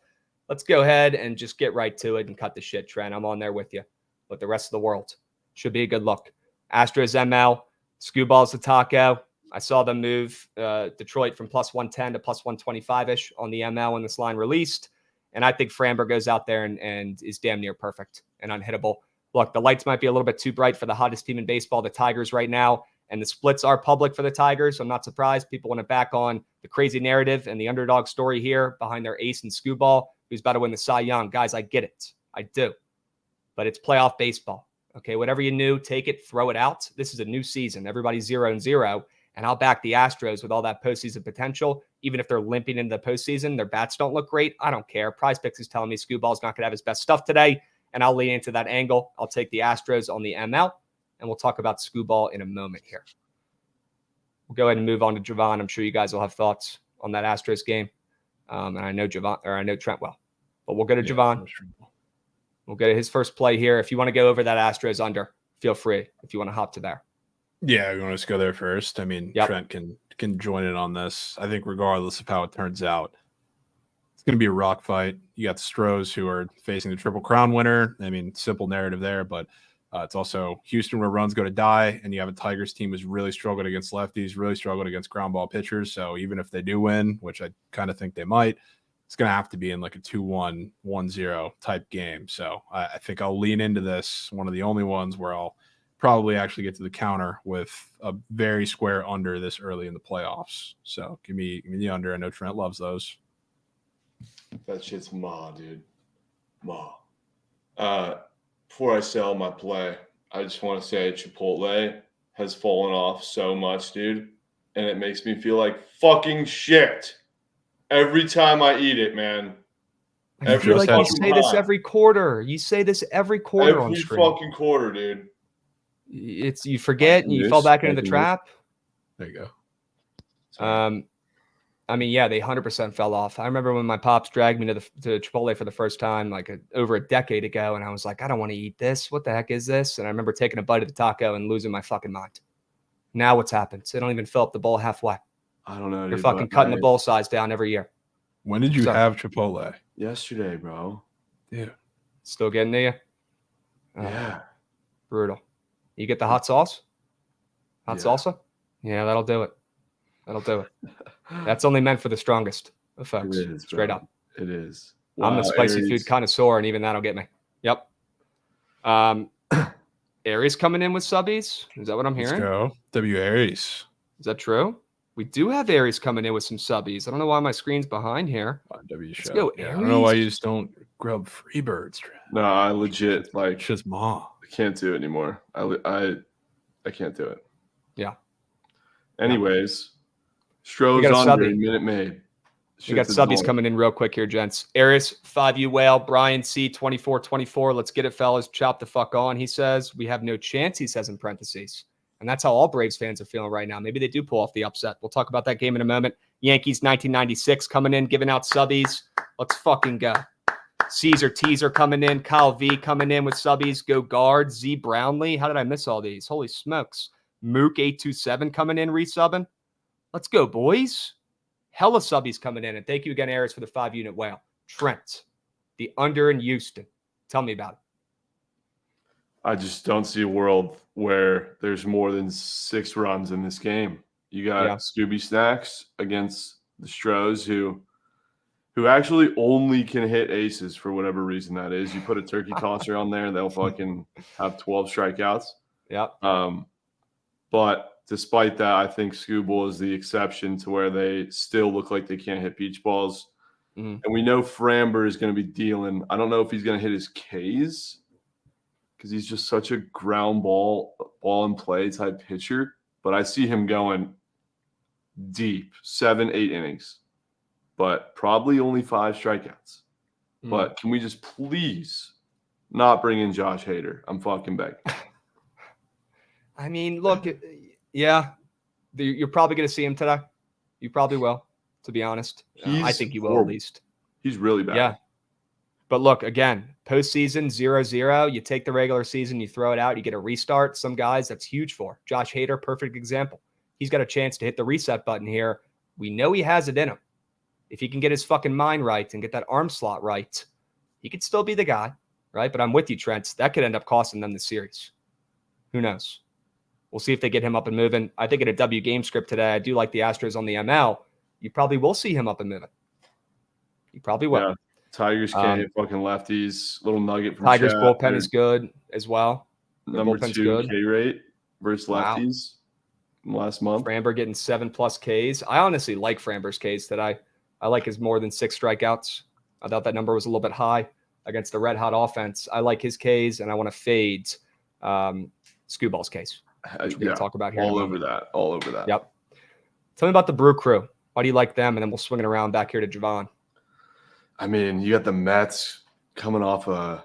Let's go ahead and just get right to it and cut the shit, Trent. I'm on there with you. But the rest of the world should be a good look. Astros ML, Screwballs to Taco. I saw them move Detroit from plus 110 to plus 125-ish on the ML when this line released. And I think Framber goes out there and is damn near perfect and unhittable. Look, the lights might be a little bit too bright for the hottest team in baseball, the Tigers right now, and the splits are public for the Tigers. So I'm not surprised people want to back on the crazy narrative and the underdog story here behind their ace and Screwball, who's about to win the Cy Young. Guys, I get it. I do. But it's playoff baseball. Okay, whatever you knew, take it, throw it out. This is a new season. Everybody's 0-0, and I'll back the Astros with all that postseason potential. Even if they're limping into the postseason, their bats don't look great. I don't care. PrizePicks is telling me Screwball's not going to have his best stuff today. And I'll lean into that angle. I'll take the Astros on the ML, and we'll talk about Screwball in a moment here. We'll go ahead and move on to Jovan. I'm sure you guys will have thoughts on that Astros game. And I know Trent well. But we'll go to Jovan. We'll go to his first play here. If you want to go over that Astros under, feel free if you want to hop to there. Yeah, we want to just go there first. I mean, Trent can can join in on this. I think regardless of how it turns out, it's going to be a rock fight. You got the Stros who are facing the Triple Crown winner. I mean, simple narrative there, but it's also Houston where runs go to die, and you have a Tigers team who's really struggled against lefties, really struggled against ground ball pitchers. So even if they do win, which I kind of think they might, it's going to have to be in like a 2-1, 1-0 type game. So I think I'll lean into this. One of the only ones where I'll probably actually get to the counter with a very square under this early in the playoffs. So give me the under. I know Trent loves those. That shit's dude. Before I sell my play, I just want to say Chipotle has fallen off so much, dude. And it makes me feel like fucking shit every time I eat it, man. I feel like you say this every quarter. You say this every quarter on screen. Every fucking quarter, dude. You forget and you fall back into the trap. There you go. Sorry. I mean, yeah, they 100% fell off. I remember when my pops dragged me to Chipotle for the first time, like over a decade ago, and I was like, I don't want to eat this. What the heck is this? And I remember taking a bite of the taco and losing my fucking mind. Now what's happened? They don't even fill up the bowl halfway. I don't know. You're fucking cutting the bowl size down every year. When did you have Chipotle? Yesterday, bro. Yeah. Still getting to you? Yeah. Brutal. You get the hot sauce? Hot salsa? Yeah, that'll do it. That'll do it. That's only meant for the strongest of folks. It is, straight up. It is. I'm the spicy food connoisseur, and even that'll get me. Yep. Aries coming in with subbies. Is that what I'm hearing? Let's go. W. Aries. Is that true? We do have Aries coming in with some subbies. I don't know why my screen's behind here. W show. Let's go, yeah, Aries. I don't know why you just don't grub Freebirds. No, I legit like just I can't do it anymore. I can't do it. Yeah. Anyways, Stros on Minute Maid. We got subbies coming in real quick here, gents. Aries, 5U Whale, Brian C, 24-24. Let's get it, fellas. Chop the fuck on. He says, we have no chance, he says in parentheses. And that's how all Braves fans are feeling right now. Maybe they do pull off the upset. We'll talk about that game in a moment. Yankees 1996 coming in, giving out subbies. Let's fucking go. Caesar Teaser coming in. Kyle V coming in with subbies. Go Guard. Z Brownlee. How did I miss all these? Holy smokes. Mook 827 coming in, resubbing. Let's go, boys. Hella subbies coming in. And thank you again, Aries, for the 5-unit whale. Trent, the under in Houston. Tell me about it. I just don't see a world where there's more than 6 runs in this game. You got Scooby Snacks against the Stros, who actually only can hit aces for whatever reason that is. You put a turkey tosser on there, they'll fucking have 12 strikeouts. Yep. But despite that, I think Scooble is the exception to where they still look like they can't hit beach balls. Mm-hmm. And we know Framber is going to be dealing. I don't know if he's going to hit his Ks because he's just such a ground ball and play type pitcher. But I see him going deep, 7-8 innings, but probably only 5 strikeouts. Mm-hmm. But can we just please not bring in Josh Hader? I'm fucking begging. I mean, look, yeah, you're probably going to see him today. You probably will, to be honest. I think you will at least. He's really bad. Yeah. But look, again, postseason 0-0. You take the regular season, you throw it out, you get a restart. Some guys that's huge for. Josh Hader, perfect example. He's got a chance to hit the reset button here. We know he has it in him. If he can get his fucking mind right and get that arm slot right, he could still be the guy, right? But I'm with you, Trent. That could end up costing them the series. Who knows? We'll see if they get him up and moving. I think in a W game script today, I do like the Astros on the ML. You probably will see him up and moving. You probably will. Yeah. Tigers can't hit fucking lefties. Little nugget from Tigers bullpen is good as well. Number 2 K rate versus lefties last month. Framber getting 7+ Ks. I honestly like Framber's Ks today. I like his more than 6 strikeouts. I thought that number was a little bit high against the red hot offense. I like his Ks, and I want to fade Scooball's Ks. Which we're going to talk about here. All over that. Yep. Tell me about the Brew Crew. Why do you like them? And then we'll swing it around back here to Jovan. I mean, you got the Mets coming off a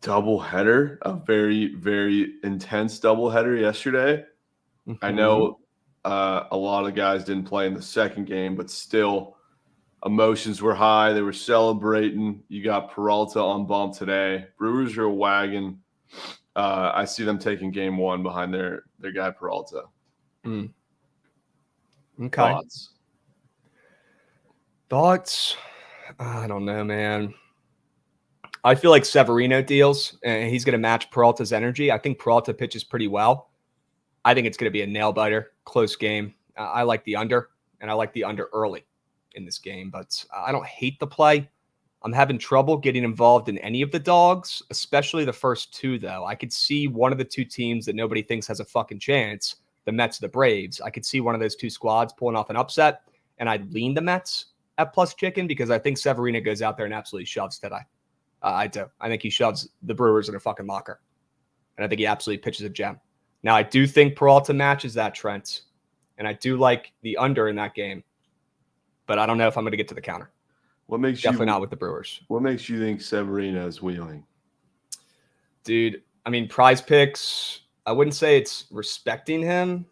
doubleheader, a very, very intense doubleheader yesterday. Mm-hmm. I know a lot of guys didn't play in the second game, but still emotions were high. They were celebrating. You got Peralta on bump today. Brewers are a wagon. I see them taking game 1 behind their guy Peralta. Okay. Thoughts? I don't know, man. I feel like Severino deals, and he's going to match Peralta's energy. I think Peralta pitches pretty well. I think it's going to be a nail-biter, close game. I like the under, and I like the under early in this game, but I don't hate the play. I'm having trouble getting involved in any of the dogs, especially the first two, though. I could see one of the two teams that nobody thinks has a fucking chance, the Mets or the Braves. I could see one of those two squads pulling off an upset, and I'd lean the Mets at plus chicken because I think Severino goes out there and absolutely shoves today. I do. I think he shoves the Brewers in a fucking locker, and I think he absolutely pitches a gem. Now, I do think Peralta matches that, Trent, and I do like the under in that game, but I don't know if I'm going to get to the counter. What makes Definitely not with the Brewers. What makes you think Severino's wheeling? Dude, I mean, PrizePicks, I wouldn't say it's respecting him,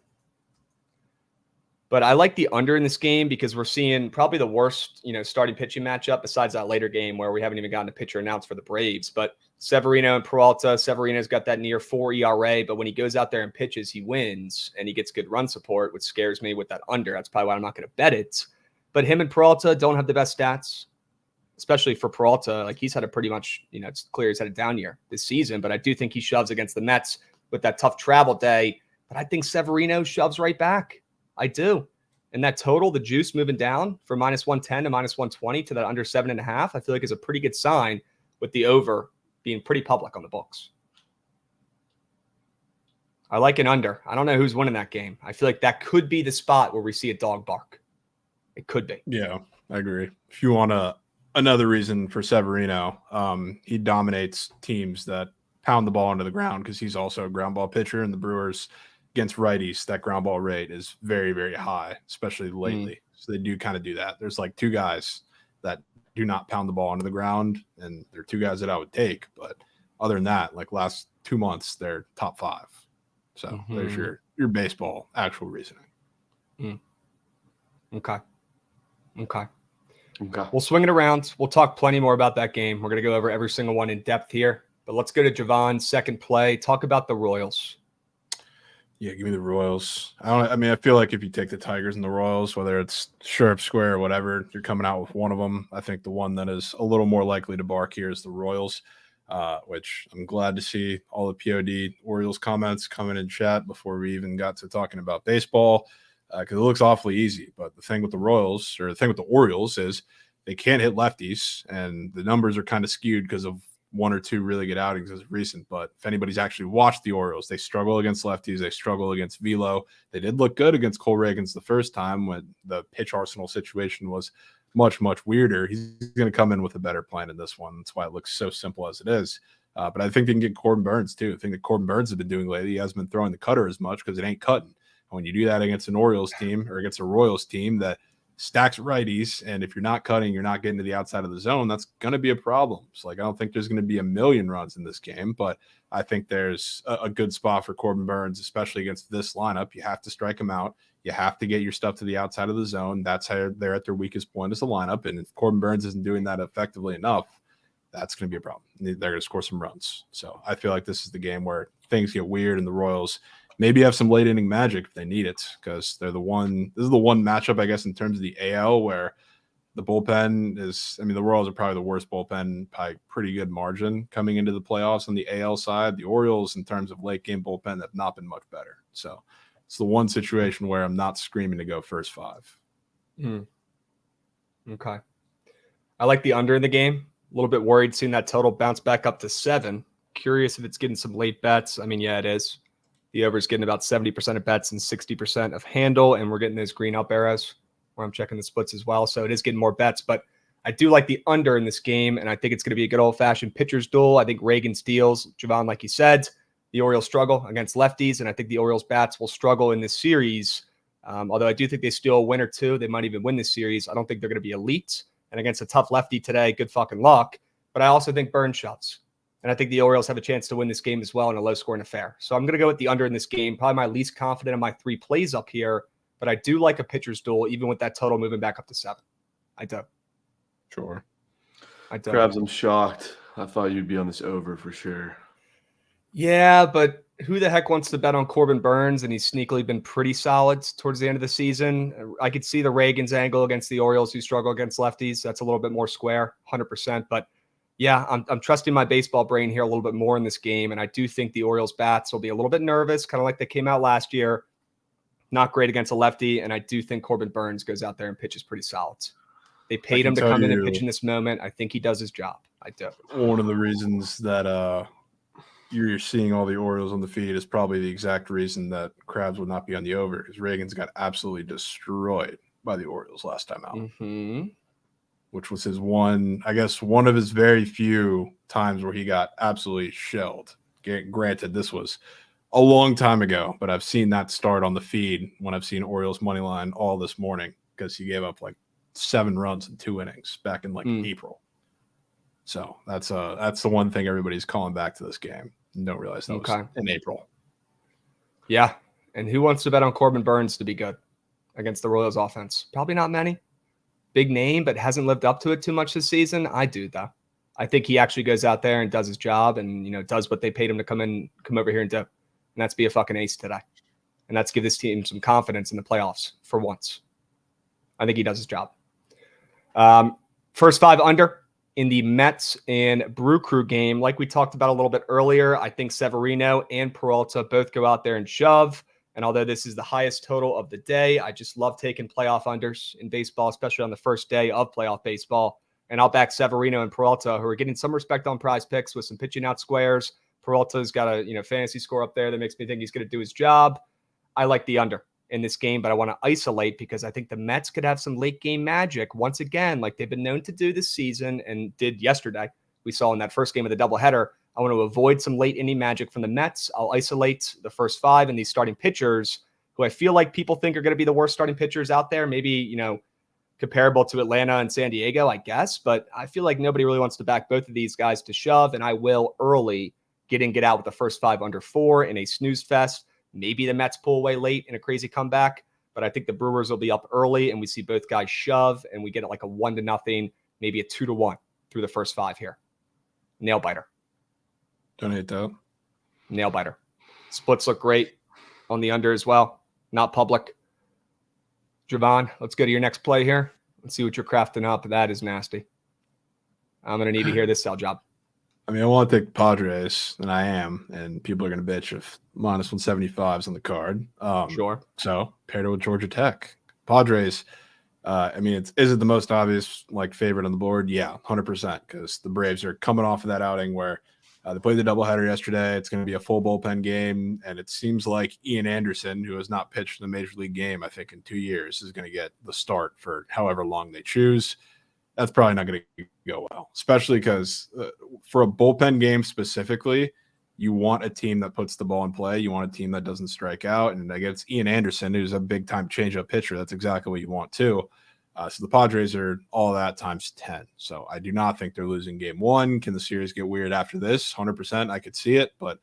but I like the under in this game because we're seeing probably the worst, starting pitching matchup besides that later game where we haven't even gotten a pitcher announced for the Braves. But Severino and Peralta, Severino's got that near 4 ERA, but when he goes out there and pitches, he wins and he gets good run support, which scares me with that under. That's probably why I'm not going to bet it. But him and Peralta don't have the best stats, especially for Peralta. Like he's had a pretty much, it's clear he's had a down year this season, but I do think he shoves against the Mets with that tough travel day. But I think Severino shoves right back. I do. And that total, the juice moving down from minus 110 to minus 120 to that under 7.5, I feel like is a pretty good sign with the over being pretty public on the books. I like an under. I don't know who's winning that game. I feel like that could be the spot where we see a dog bark. It could be. Yeah, I agree. If you want another reason for Severino, he dominates teams that pound the ball into the ground because he's also a ground ball pitcher, and the Brewers against righties, that ground ball rate is very, very high, especially lately. So they do kind of do that. There's like two guys that do not pound the ball into the ground, and they're two guys that I would take. But other than that, like last 2 months, they're top 5. So there's your baseball actual reasoning. Okay. We'll swing it around. We'll talk plenty more about that game. We're going to go over every single one in depth here. But let's go to Jovan's second play. Talk about the Royals. Yeah, give me the Royals. I feel like if you take the Tigers and the Royals, whether it's Sheriff Square or whatever, you're coming out with one of them. I think the one that is a little more likely to bark here is the Royals, which I'm glad to see all the POD Orioles comments coming in chat before we even got to talking about baseball, because it looks awfully easy. But the thing with the Royals, or the thing with the Orioles, is they can't hit lefties, and the numbers are kind of skewed because of one or two really good outings as recent. But if anybody's actually watched the Orioles, they struggle against lefties. They struggle against velo. They did look good against Cole Reagans the first time when the pitch arsenal situation was much, much weirder. He's going to come in with a better plan in this one. That's why it looks so simple as it is. But I think they can get Corbin Burns too. I think that Corbin Burns has been doing lately. He hasn't been throwing the cutter as much because it ain't cutting. And when you do that against an Orioles team or against a Royals team that stacks righties, and if you're not cutting, you're not getting to the outside of the zone, that's going to be a problem. So, I don't think there's going to be a million runs in this game, but I think there's a good spot for Corbin Burns, especially against this lineup. You have to strike him out. You have to get your stuff to the outside of the zone. That's how they're at their weakest point as a lineup, and if Corbin Burns isn't doing that effectively enough, that's going to be a problem. They're going to score some runs. So I feel like this is the game where things get weird, and the Royals maybe have some late inning magic if they need it, because they're the one. This is the one matchup, I guess, in terms of the AL where the bullpen is. I mean, the Royals are probably the worst bullpen by pretty good margin coming into the playoffs on the AL side. The Orioles, in terms of late game bullpen, have not been much better. So it's the one situation where I'm not screaming to go first 5. Okay. I like the under in the game. A little bit worried seeing that total bounce back up to 7. Curious if it's getting some late bets. I mean, yeah, it is. The over is getting about 70% of bets and 60% of handle, and we're getting those green up arrows where I'm checking the splits as well. So it is getting more bets, but I do like the under in this game, and I think it's going to be a good old-fashioned pitcher's duel. I think Reagan steals. Jovan, like you said, the Orioles struggle against lefties, and I think the Orioles bats will struggle in this series. Although I do think they steal a win or two. They might even win this series. I don't think they're going to be elite. And against a tough lefty today, good fucking luck. But I also think Burns shoves. And I think the Orioles have a chance to win this game as well in a low-scoring affair. So I'm going to go with the under in this game. Probably my least confident of my 3 plays up here. But I do like a pitcher's duel, even with that total moving back up to 7. I do. Sure. I do. Krabs, I'm shocked. I thought you'd be on this over for sure. Yeah, but who the heck wants to bet on Corbin Burns? And he's sneakily been pretty solid towards the end of the season. I could see the Reagan's angle against the Orioles who struggle against lefties. That's a little bit more square, 100%. But yeah, I'm trusting my baseball brain here a little bit more in this game. And I do think the Orioles bats will be a little bit nervous, kind of like they came out last year. Not great against a lefty. And I do think Corbin Burns goes out there and pitches pretty solid. They paid him to come in and pitch in this moment. I think he does his job. I do. One of the reasons that you're seeing all the Orioles on the feed is probably the exact reason that Krabs would not be on the over, because Reagan's got absolutely destroyed by the Orioles last time out, which was his one of his very few times where he got absolutely shelled. Granted, this was a long time ago, but I've seen that start on the feed when I've seen Orioles money line all this morning, because he gave up like 7 runs in 2 innings back in like April. So that's the one thing everybody's calling back to this game. Don't realize that was in April. Yeah. And who wants to bet on Corbin Burns to be good against the Royals offense? Probably not many. Big name, but hasn't lived up to it too much this season. I do, though. I think he actually goes out there and does his job and, does what they paid him to come over here and do. And that's be a fucking ace today. And that's give this team some confidence in the playoffs for once. I think he does his job. First 5 under in the Mets and Brew Crew game. Like we talked about a little bit earlier, I think Severino and Peralta both go out there and shove. And although this is the highest total of the day, I just love taking playoff unders in baseball, especially on the first day of playoff baseball. And I'll back Severino and Peralta, who are getting some respect on PrizePicks with some pitching out squares. Peralta's got a fantasy score up there that makes me think he's going to do his job. I like the under in this game, but I want to isolate because I think the Mets could have some late game magic once again, like they've been known to do this season and did yesterday. We saw in that first game of the doubleheader. I want to avoid some late inning magic from the Mets. I'll isolate the first 5 and these starting pitchers who I feel like people think are going to be the worst starting pitchers out there. Maybe, comparable to Atlanta and San Diego, I guess, but I feel like nobody really wants to back both of these guys to shove. And I will early get out with the first 5 under 4 in a snooze fest. Maybe the Mets pull away late in a crazy comeback, but I think the Brewers will be up early and we see both guys shove and we get it like a 1-0, maybe a 2-1 through the first 5 here. Nail biter. Don't hate that. Nail biter. Splits look great on the under as well. Not public. Jovan, let's go to your next play here. Let's see what you're crafting up. That is nasty. I'm going to need to hear this sell job. I want to take Padres, and I am, and people are going to bitch if -175 is on the card. Sure. So paired it with Georgia Tech. Padres, is it the most obvious favorite on the board? Yeah, 100%, because the Braves are coming off of that outing where they played the doubleheader yesterday. It's going to be a full bullpen game, and it seems like Ian Anderson, who has not pitched in a major league game, I think, in 2 years, is going to get the start for however long they choose. That's probably not going to go well, especially because for a bullpen game specifically, you want a team that puts the ball in play. You want a team that doesn't strike out. And against Ian Anderson, who's a big-time change-up pitcher, that's exactly what you want too. So the Padres are all that times 10. So I do not think they're losing game 1. Can the series get weird after this? 100%, I could see it. But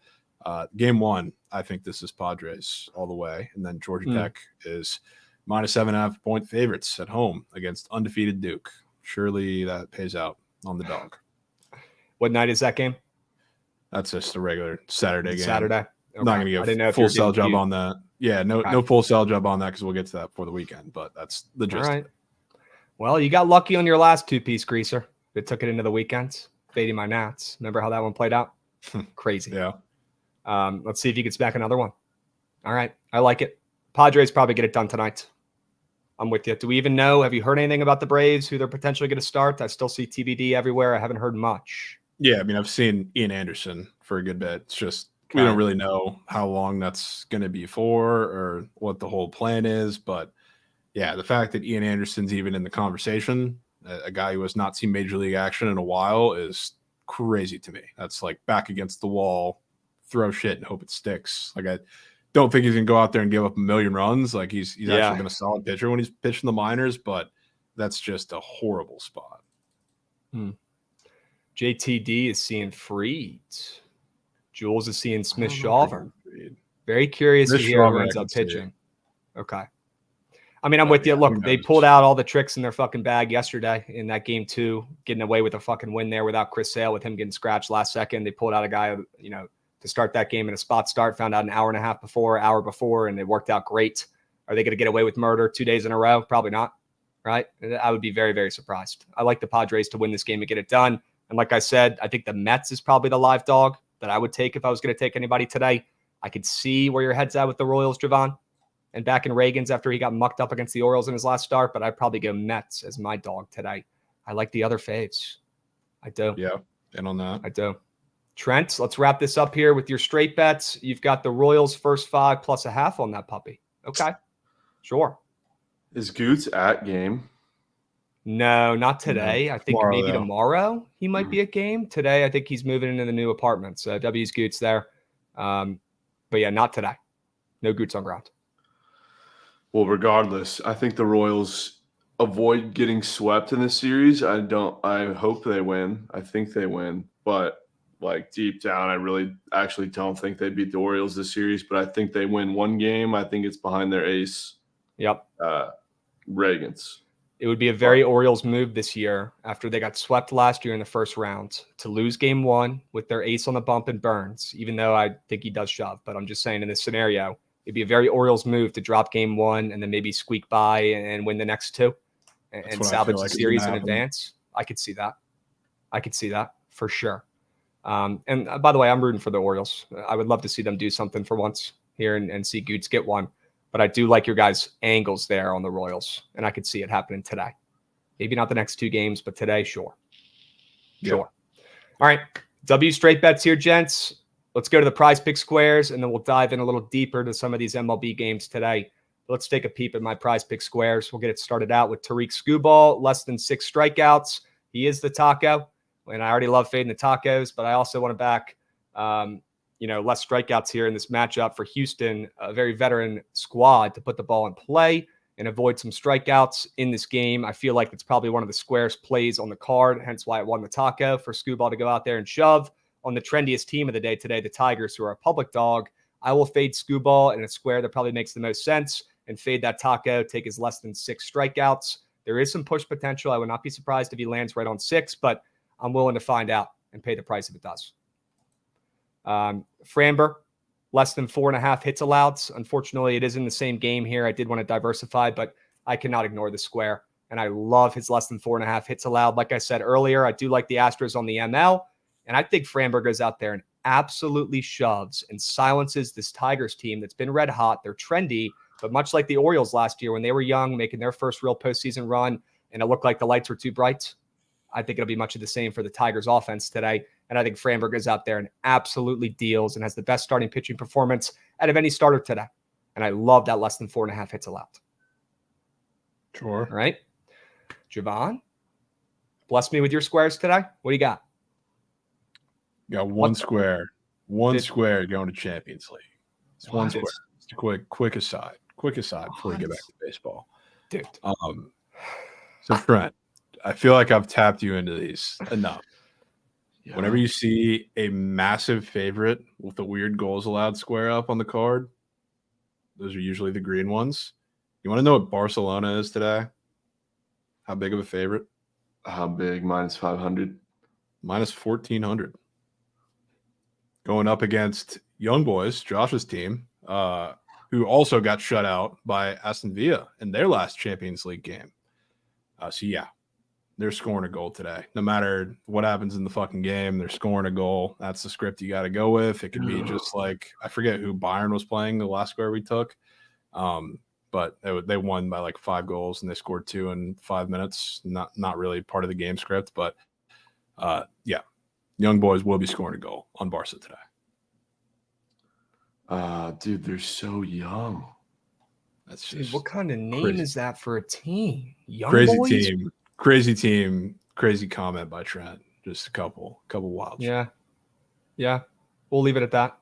game 1, I think this is Padres all the way. And then Georgia Tech is -7.5 point favorites at home against undefeated Duke. Surely that pays out on the dog. What night is that game? That's just a regular Saturday game. Saturday. Okay. I'm not going to give full sell job on that. Yeah, no full sell job on that because we'll get to that for the weekend, but that's the gist. All right. Well, you got lucky on your last 2-piece greaser. It took it into the weekends, fading my Nats. Remember how that one played out? Crazy. Yeah. Let's see if he gets back another one. All right. I like it. Padres probably get it done tonight. I'm with you. Do we even know? Have you heard anything about the Braves, who they're potentially going to start? I still see TBD everywhere. I haven't heard much. Yeah, I've seen Ian Anderson for a good bit. It's just we don't really know how long that's going to be for or what the whole plan is. But, yeah, the fact that Ian Anderson's even in the conversation, a guy who has not seen Major League action in a while, is crazy to me. That's like back against the wall, throw shit and hope it sticks. I don't think he's going to go out there and give up a million runs. He's actually been a solid pitcher when he's pitched in the minors, but that's just a horrible spot. JTD is seeing Freed. Jules is seeing Smith-Shawver. Very curious to hear who ends up pitching. Okay. I'm with you. Look, they pulled out all the tricks in their fucking bag yesterday in that game 2, getting away with a fucking win there without Chris Sale, with him getting scratched last second. They pulled out a guy, to start that game in a spot start. Found out an hour before, and it worked out great. Are they going to get away with murder 2 days in a row? Probably not, right? I would be very, very surprised. I like the Padres to win this game and get it done. And like I said, I think the Mets is probably the live dog that I would take if I was going to take anybody today. I could see where your head's at with the Royals, Jovan, and back in Reagan's after he got mucked up against the Orioles in his last start, but I'd probably go Mets as my dog today. I like the other faves. I do. Yeah, and on that. I do. Trent, let's wrap this up here with your straight bets. You've got the Royals first 5 plus a half on that puppy. Okay. Sure. Is Goots at game? No, not today. No, I think tomorrow, maybe though. Tomorrow he might be at game. Today, I think he's moving into the new apartment. So W's Goots there. But yeah, not today. No Goots on ground. Well, regardless, I think the Royals avoid getting swept in this series. I hope they win. I think they win. But like deep down, I really actually don't think they beat the Orioles this series, but I think they win one game. I think it's behind their ace. Yep. Reagan's. It would be a very Orioles move this year after they got swept last year in the first round to lose game 1 with their ace on the bump and Burns, even though I think he does shove. But I'm just saying in this scenario, it'd be a very Orioles move to drop game 1 and then maybe squeak by and win the next 2 and salvage the series in advance. I could see that. I could see that for sure. And by the way, I'm rooting for the Orioles. I would love to see them do something for once here and see Goots get one. But I do like your guys' angles there on the Royals, and I could see it happening today. Maybe not the next 2 games, but today, sure. Yeah. Sure. All right. W straight bets here, gents. Let's go to the PrizePicks squares, and then we'll dive in a little deeper to some of these MLB games today. Let's take a peep at my PrizePicks squares. We'll get it started out with Tariq Skubal, less than 6 strikeouts. He is the taco, and I already love fading the tacos, but I also want to back less strikeouts here in this matchup for Houston, a very veteran squad to put the ball in play and avoid some strikeouts in this game. I feel like it's probably one of the squarest plays on the card, hence why it won the taco for Skubal to go out there and shove on the trendiest team of the day today, the Tigers, who are a public dog. I will fade Skubal in a square that probably makes the most sense and fade that taco, take his less than 6 strikeouts. There is some push potential. I would not be surprised if he lands right on 6, but I'm willing to find out and pay the price if it does. Framber, less than 4.5 hits allowed. Unfortunately, it is in the same game here. I did want to diversify, but I cannot ignore the square. And I love his less than 4.5 hits allowed. Like I said earlier, I do like the Astros on the ML. And I think Framber goes out there and absolutely shoves and silences this Tigers team that's been red hot. They're trendy, but much like the Orioles last year when they were young, making their first real postseason run, and it looked like the lights were too bright, I think it'll be much of the same for the Tigers offense today. And I think Framber goes out there and absolutely deals and has the best starting pitching performance out of any starter today. And I love that less than 4.5 hits allowed. Sure. All right. Jovan, bless me with your squares today. What do you got? Got one square. Square going to Champions League. It's one square. Just a quick aside. Before we get back to baseball. Dude. So Trent, I feel like I've tapped you into these enough. Yeah. Whenever you see a massive favorite with the weird goals allowed square up on the card, those are usually the green ones. You want to know what Barcelona is today? How big of a favorite? How big? Minus 500. Minus 1,400. Going up against Young Boys, Josh's team, who also got shut out by Aston Villa in their last Champions League game. So yeah, they're scoring a goal today. No matter what happens in the fucking game, they're scoring a goal. That's the script you got to go with. It could be just like, I forget who Bayern was playing the last square we took. But they won by like 5 goals and they scored 2 in 5 minutes. Not really part of the game script, but yeah, Young Boys will be scoring a goal on Barca today. Dude, they're so young. That's just What kind of name crazy. is that for a team? Young crazy Boys? team, crazy comment by Trent. Just a couple wild. Yeah. We'll leave it at that.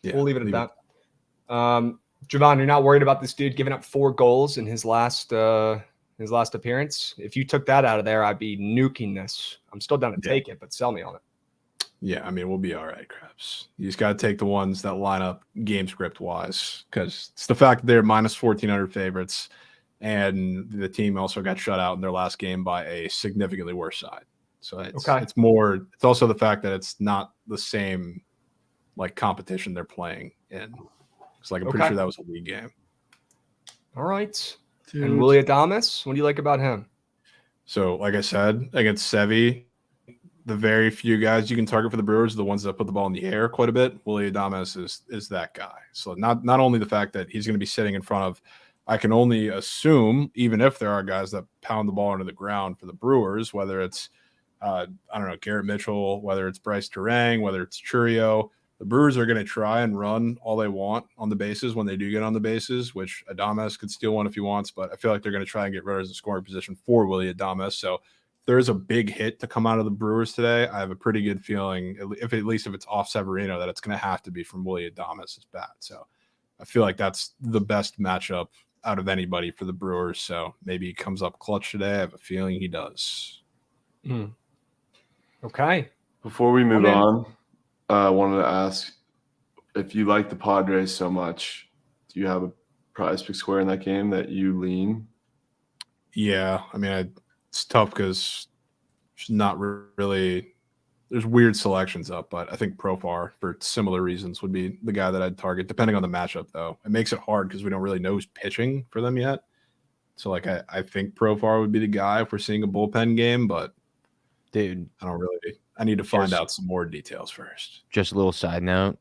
Yeah, We'll leave it at that. Jovan, you're not worried about this dude giving up 4 goals in his last appearance? If you took that out of there, I'd be nuking this. I'm still down to take it, but sell me on it. Yeah, I mean, we'll be all right, Krabs. You just got to take the ones that line up game script wise, because it's the fact that they're minus 1,400 favorites, and the team also got shut out in their last game by a significantly worse side. So it's more. It's also the fact that it's not the same like competition they're playing in. It's like I'm pretty sure that was a league game. All right. Dude. And Willie Adames, what do you like about him? So, like I said, against Sevy, the very few guys you can target for the Brewers are the ones that put the ball in the air quite a bit. Willie Adames is that guy. So not only the fact that he's going to be sitting in front of, I can only assume, even if there are guys that pound the ball into the ground for the Brewers, whether it's, I don't know, Garrett Mitchell, whether it's Bryce Terang, whether it's Churio, the Brewers are going to try and run all they want on the bases when they do get on the bases, which Adames could steal one if he wants, but I feel like they're going to try and get runners in scoring position for Willie Adames. So there's a big hit to come out of the Brewers today. I have a pretty good feeling, at least if it's off Severino, that it's going to have to be from Willie Adames' bat. So I feel like that's the best matchup out of anybody for the Brewers. So maybe he comes up clutch today. I have a feeling he does. Okay. Before we move on, I wanted to ask if you like the Padres so much, do you have a PrizePicks square in that game that you lean? Yeah. I mean, it's tough because there's not really – there's weird selections up, but I think Profar, for similar reasons, would be the guy that I'd target, depending on the matchup, though. It makes it hard because we don't really know who's pitching for them yet. So, like, I think Profar would be the guy if we're seeing a bullpen game, but dude, I don't really – I need to find out some more details first. Just a little side note.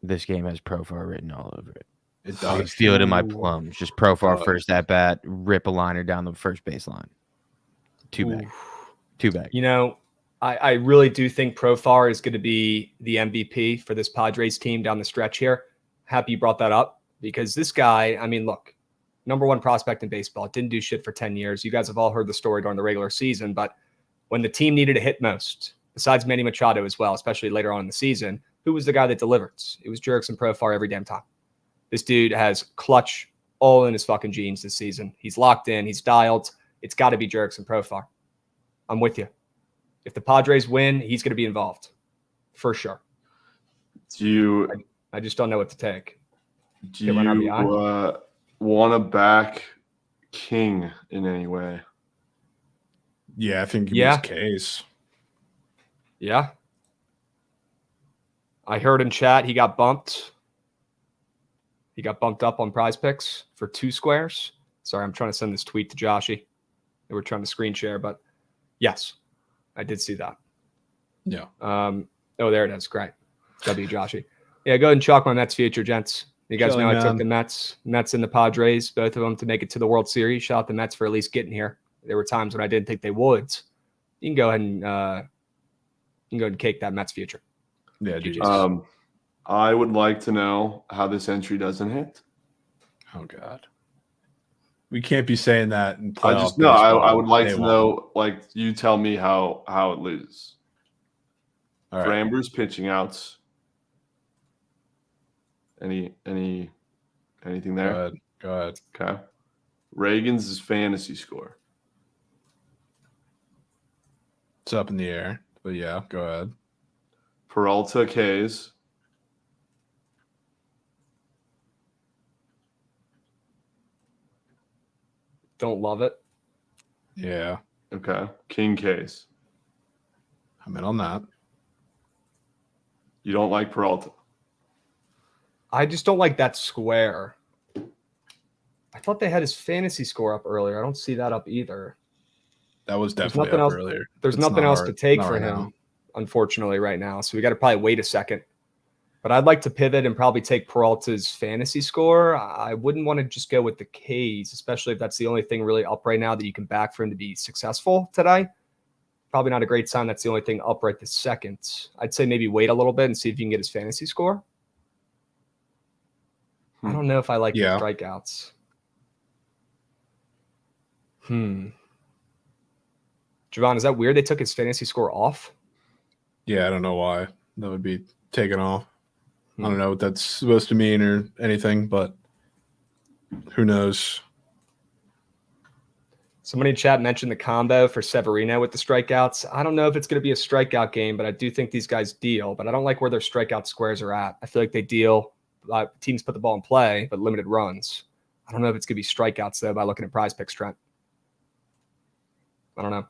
This game has Profar written all over it. It I can does. feel it in my plums. Just Profar first at bat, rip a liner down the first baseline. Two bag. You know, I really do think Profar is going to be the MVP for this Padres team down the stretch here. Happy you brought that up because this guy, I mean, look, number one prospect in baseball, didn't do shit for 10 years. You guys have all heard the story during the regular season, but when the team needed a hit most, besides Manny Machado as well, especially later on in the season, who was the guy that delivered? It was Jurickson Profar every damn time. This dude has clutch all in his fucking genes this season. He's locked in. He's dialed. It's got to be Jurickson Profar. I'm with you. If the Padres win, he's going to be involved for sure. I just don't know what to take. Do you want to back King in any way? Yeah, I think he makes case. Yeah. I heard in chat he got bumped. He got bumped up on PrizePicks for 2 squares. Sorry, I'm trying to send this tweet to Joshy. They were trying to screen share, but yes, I did see that. Yeah. Oh, there it is. Great. W Joshy. Yeah, go ahead and chalk my Mets future, gents. You guys know I took the Mets and the Padres, both of them, to make it to the World Series. Shout out the Mets for at least getting here. There were times when I didn't think they would. You can go ahead and cake that Mets future. Yeah, GG's. I would like to know how this entry doesn't hit. Oh God, we can't be saying that. I would like to know. Like, you tell me how it loses. All right. Framber's pitching outs. Anything there? Go ahead. Okay. Reagan's fantasy score. It's up in the air, but yeah, go ahead. Peralta K's. Don't love it. Yeah. Okay. King K's. I'm in on that. You don't like Peralta? I just don't like that square. I thought they had his fantasy score up earlier. I don't see that up either. That was definitely up earlier. There's nothing else to take for him, unfortunately, right now. So we got to probably wait a second. But I'd like to pivot and probably take Peralta's fantasy score. I wouldn't want to just go with the K's, especially if that's the only thing really up right now that you can back for him to be successful today. Probably not a great sign that's the only thing up right this second. I'd say maybe wait a little bit and see if you can get his fantasy score. I don't know if I like the strikeouts. Jovan, is that weird they took his fantasy score off? Yeah, I don't know why. That would be taken off. I don't know what that's supposed to mean or anything, but who knows? Somebody in chat mentioned the combo for Severino with the strikeouts. I don't know if it's going to be a strikeout game, but I do think these guys deal. But I don't like where their strikeout squares are at. I feel like they deal. Teams put the ball in play, but limited runs. I don't know if it's going to be strikeouts, though, by looking at PrizePicks, Trent. I don't know.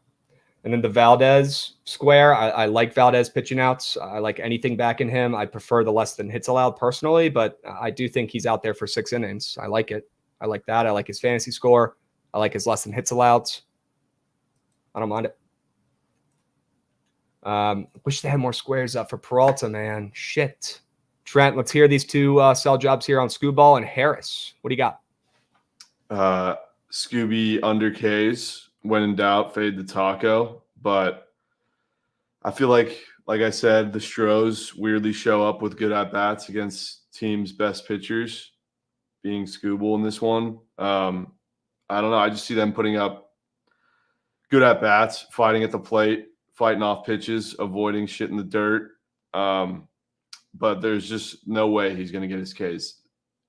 And then the Valdez square, I like Valdez pitching outs. I like anything back in him. I prefer the less than hits allowed personally, but I do think he's out there for 6 innings. I like it. I like that. I like his fantasy score. I like his less than hits allowed. I don't mind it. Wish they had more squares up for Peralta, man. Shit. Trent, let's hear these two sell jobs here on Scooball and Harris. What do you got? Scooby under K's. When in doubt, fade the taco. But I feel like I said, the Stros weirdly show up with good at-bats against teams' best pitchers, being Scooble in this one. I don't know. I just see them putting up good at-bats, fighting at the plate, fighting off pitches, avoiding shit in the dirt. But there's just no way he's going to get his Ks.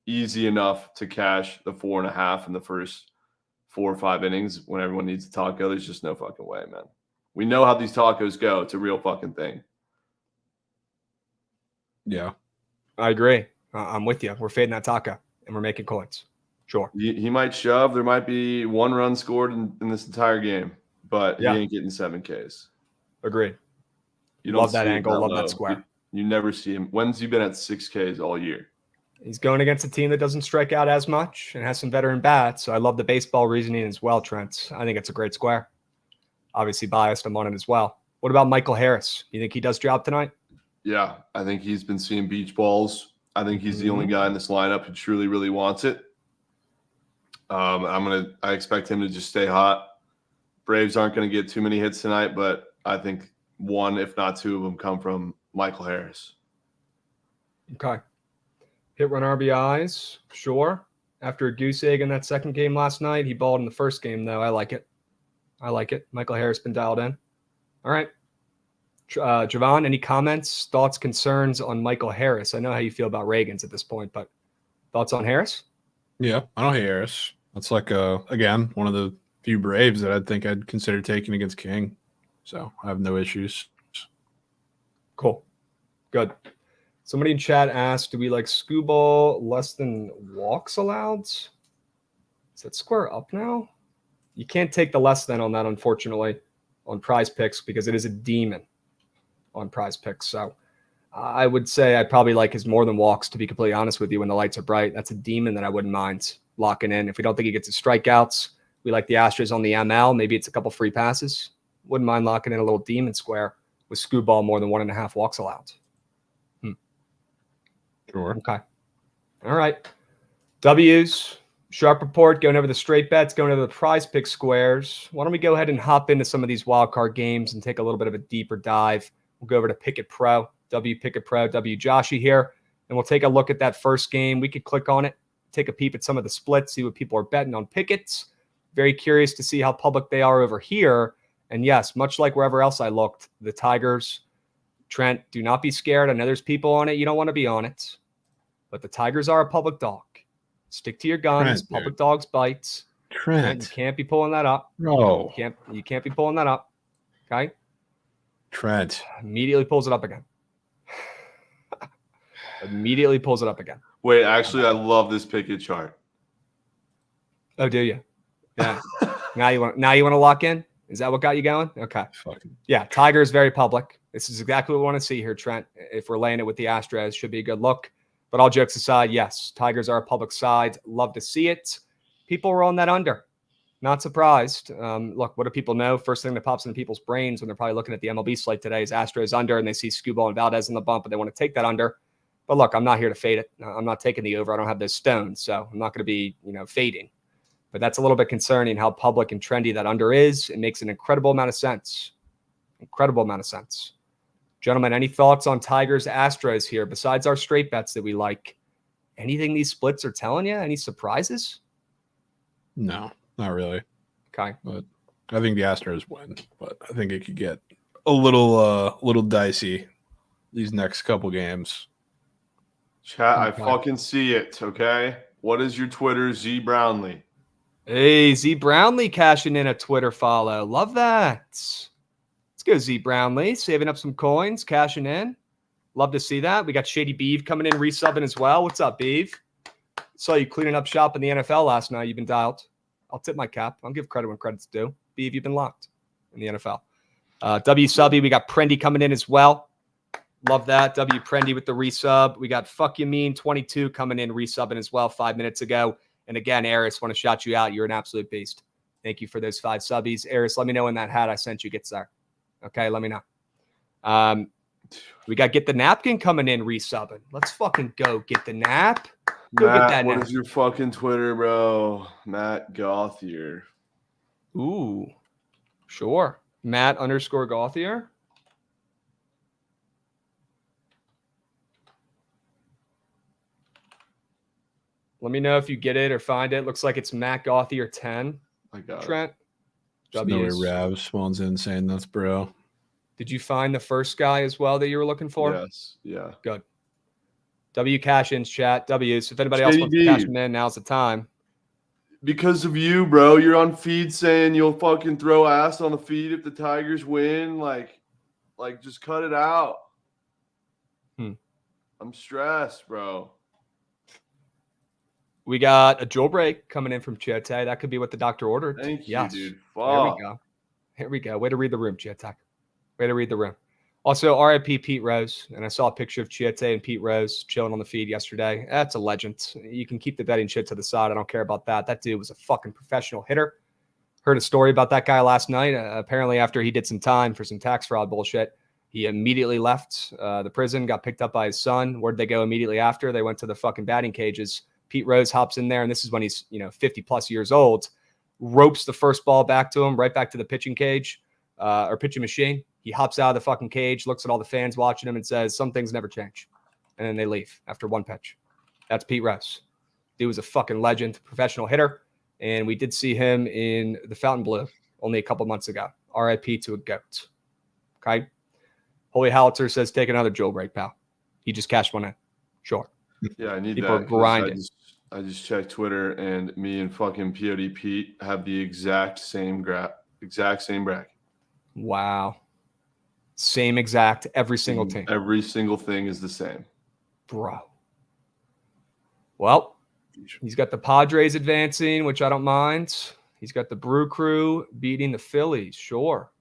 Easy enough to cash the 4.5 in the first 4 or 5 innings when everyone needs a taco. There's just no fucking way, man. We know how these tacos go. It's a real fucking thing. Yeah. I agree. I'm with you. We're fading that taco, and we're making coins. Sure. He might shove. There might be 1 run scored in this entire game, but Yeah. he ain't getting 7 Ks. Agreed. You Love see that it angle. Love low. that square. You never see him. When's he been at 6 Ks all year? He's going against a team that doesn't strike out as much and has some veteran bats. So I love the baseball reasoning as well, Trent. I think it's a great square. Obviously biased. I'm on it as well. What about Michael Harris? You think he does drop tonight? Yeah, I think he's been seeing beach balls. I think he's the only guy in this lineup who truly, really wants it. I expect him to just stay hot. Braves aren't going to get too many hits tonight, but I think 1, if not 2 of them come from Michael Harris. Okay. Hit run RBIs, sure. After a goose egg in that second game last night, he balled in the first game, though. I like it. Michael Harris been dialed in. All right. Jovan, any comments, thoughts, concerns on Michael Harris? I know how you feel about Reagan's at this point, but thoughts on Harris? Yeah, I don't hate Harris. That's like, again, one of the few Braves that I think I'd consider taking against King. So I have no issues. Cool. Good. Somebody in chat asked, do we like Scooball less than walks allowed? Is that square up now? You can't take the less than on that, unfortunately, on PrizePicks because it is a demon on PrizePicks. So I would say I'd probably like his more than walks, to be completely honest with you, when the lights are bright. That's a demon that I wouldn't mind locking in. If we don't think he gets his strikeouts, we like the Astros on the ML. Maybe it's a couple free passes. Wouldn't mind locking in a little demon square with Scooball more than 1.5 walks allowed. Sure. Okay. All right. W's. Sharp report, going over the straight bets, going over the PrizePicks squares. Why don't we go ahead and hop into some of these wildcard games and take a little bit of a deeper dive. We'll go over to Pickett Pro, Pickett Pro, Joshy here, and we'll take a look at that first game. We could click on it, take a peep at some of the splits, see what people are betting on Pickett's. Very curious to see how public they are over here. And yes, much like wherever else I looked, the Tigers, Trent, do not be scared. I know there's people on it. You don't want to be on it. But the Tigers are a public dog. Stick to your guns. Trent, Public dogs bites. Trent. You can't be pulling that up. No. You can't be pulling that up. Okay? Trent. Immediately pulls it up again. Immediately pulls it up again. Wait, actually, I love this Pickett chart. Oh, do you? Yeah. Now you want to lock in? Is that what got you going? Okay. Fucking. Yeah, Tigers very public. This is exactly what we want to see here, Trent. If we're laying it with the Astros, should be a good look. But all jokes aside, yes, Tigers are a public side. Love to see it. People were on that under. Not surprised. Look, what do people know? First thing that pops into people's brains when they're probably looking at the MLB slate today is Astros under, and they see Scooball and Valdez in the bump, and they want to take that under. But look, I'm not here to fade it. I'm not taking the over. I don't have those stones, so I'm not going to be, fading. But that's a little bit concerning how public and trendy that under is. It makes an incredible amount of sense. Incredible amount of sense. Gentlemen, any thoughts on Tigers Astros here besides our straight bets that we like? Anything these splits are telling you? Any surprises? No, not really. Okay. But I think the Astros win. But I think it could get a little dicey these next couple games. Chat, I fucking see it, okay? What is your Twitter, Z Brownlee? Hey, Z Brownlee cashing in a Twitter follow. Love that. Let's go, Z Brownlee. Saving up some coins, cashing in. Love to see that. We got Shady Beeve coming in, resubbing as well. What's up, Beeve? Saw you cleaning up shop in the NFL last night. You've been dialed. I'll tip my cap. I'll give credit when credit's due. Beeve, you've been locked in the NFL. W Subby, we got Prendy coming in as well. Love that. W Prendy with the resub. We got Fuck You Mean 22 coming in, resubbing as well 5 minutes ago. And again, Eris, want to shout you out. You're an absolute beast. Thank you for those 5 subbies. Eris, let me know when that hat I sent you gets there. Okay, let me know. We got Get the Napkin coming in, resubbing. Let's fucking go. Get the nap. Go Matt, get that what nap. is your fucking Twitter, bro? Matt Gothier. Ooh, sure. Matt_Gothier. Let me know if you get it or find it. Looks like it's Matt Gothier 10. I got Trent. There's no way Rav spawns in saying that's bro. Did you find the first guy as well that you were looking for? Yes. Yeah. Good. W cash in chat. W. So if anybody else wants to cash them in, now's the time. Because of you, bro. You're on feed saying you'll fucking throw ass on the feed if the Tigers win. Like just cut it out. I'm stressed, bro. We got a jailbreak coming in from Chiate. That could be what the doctor ordered. Thank you, Yes. dude. There Fuck. we go. Here we go. Way to read the room, Chiate. Way to read the room. Also, RIP Pete Rose. And I saw a picture of Chiate and Pete Rose chilling on the feed yesterday. That's a legend. You can keep the betting shit to the side. I don't care about that. That dude was a fucking professional hitter. Heard a story about that guy last night. Apparently, after he did some time for some tax fraud bullshit, he immediately left the prison, got picked up by his son. Where'd they go immediately after? They went to the fucking batting cages. Pete Rose hops in there, and this is when he's 50 plus years old, ropes the first ball back to him, right back to the pitching cage or pitching machine. He hops out of the fucking cage, looks at all the fans watching him and says, some things never change. And then they leave after one pitch. That's Pete Rose. Dude was a fucking legend, professional hitter. And we did see him in the Fountain Blue only a couple months ago. RIP to a GOAT. Okay. Holy Howitzer says, take another jailbreak, pal. He just cashed one in. Sure. Yeah, I need People are that. grinding. I just checked Twitter, and me and fucking POD Pete have the exact same bracket. Wow. Same exact, every single team. Every single thing is the same. Bro. Well, he's got the Padres advancing, which I don't mind. He's got the Brew Crew beating the Phillies. Sure.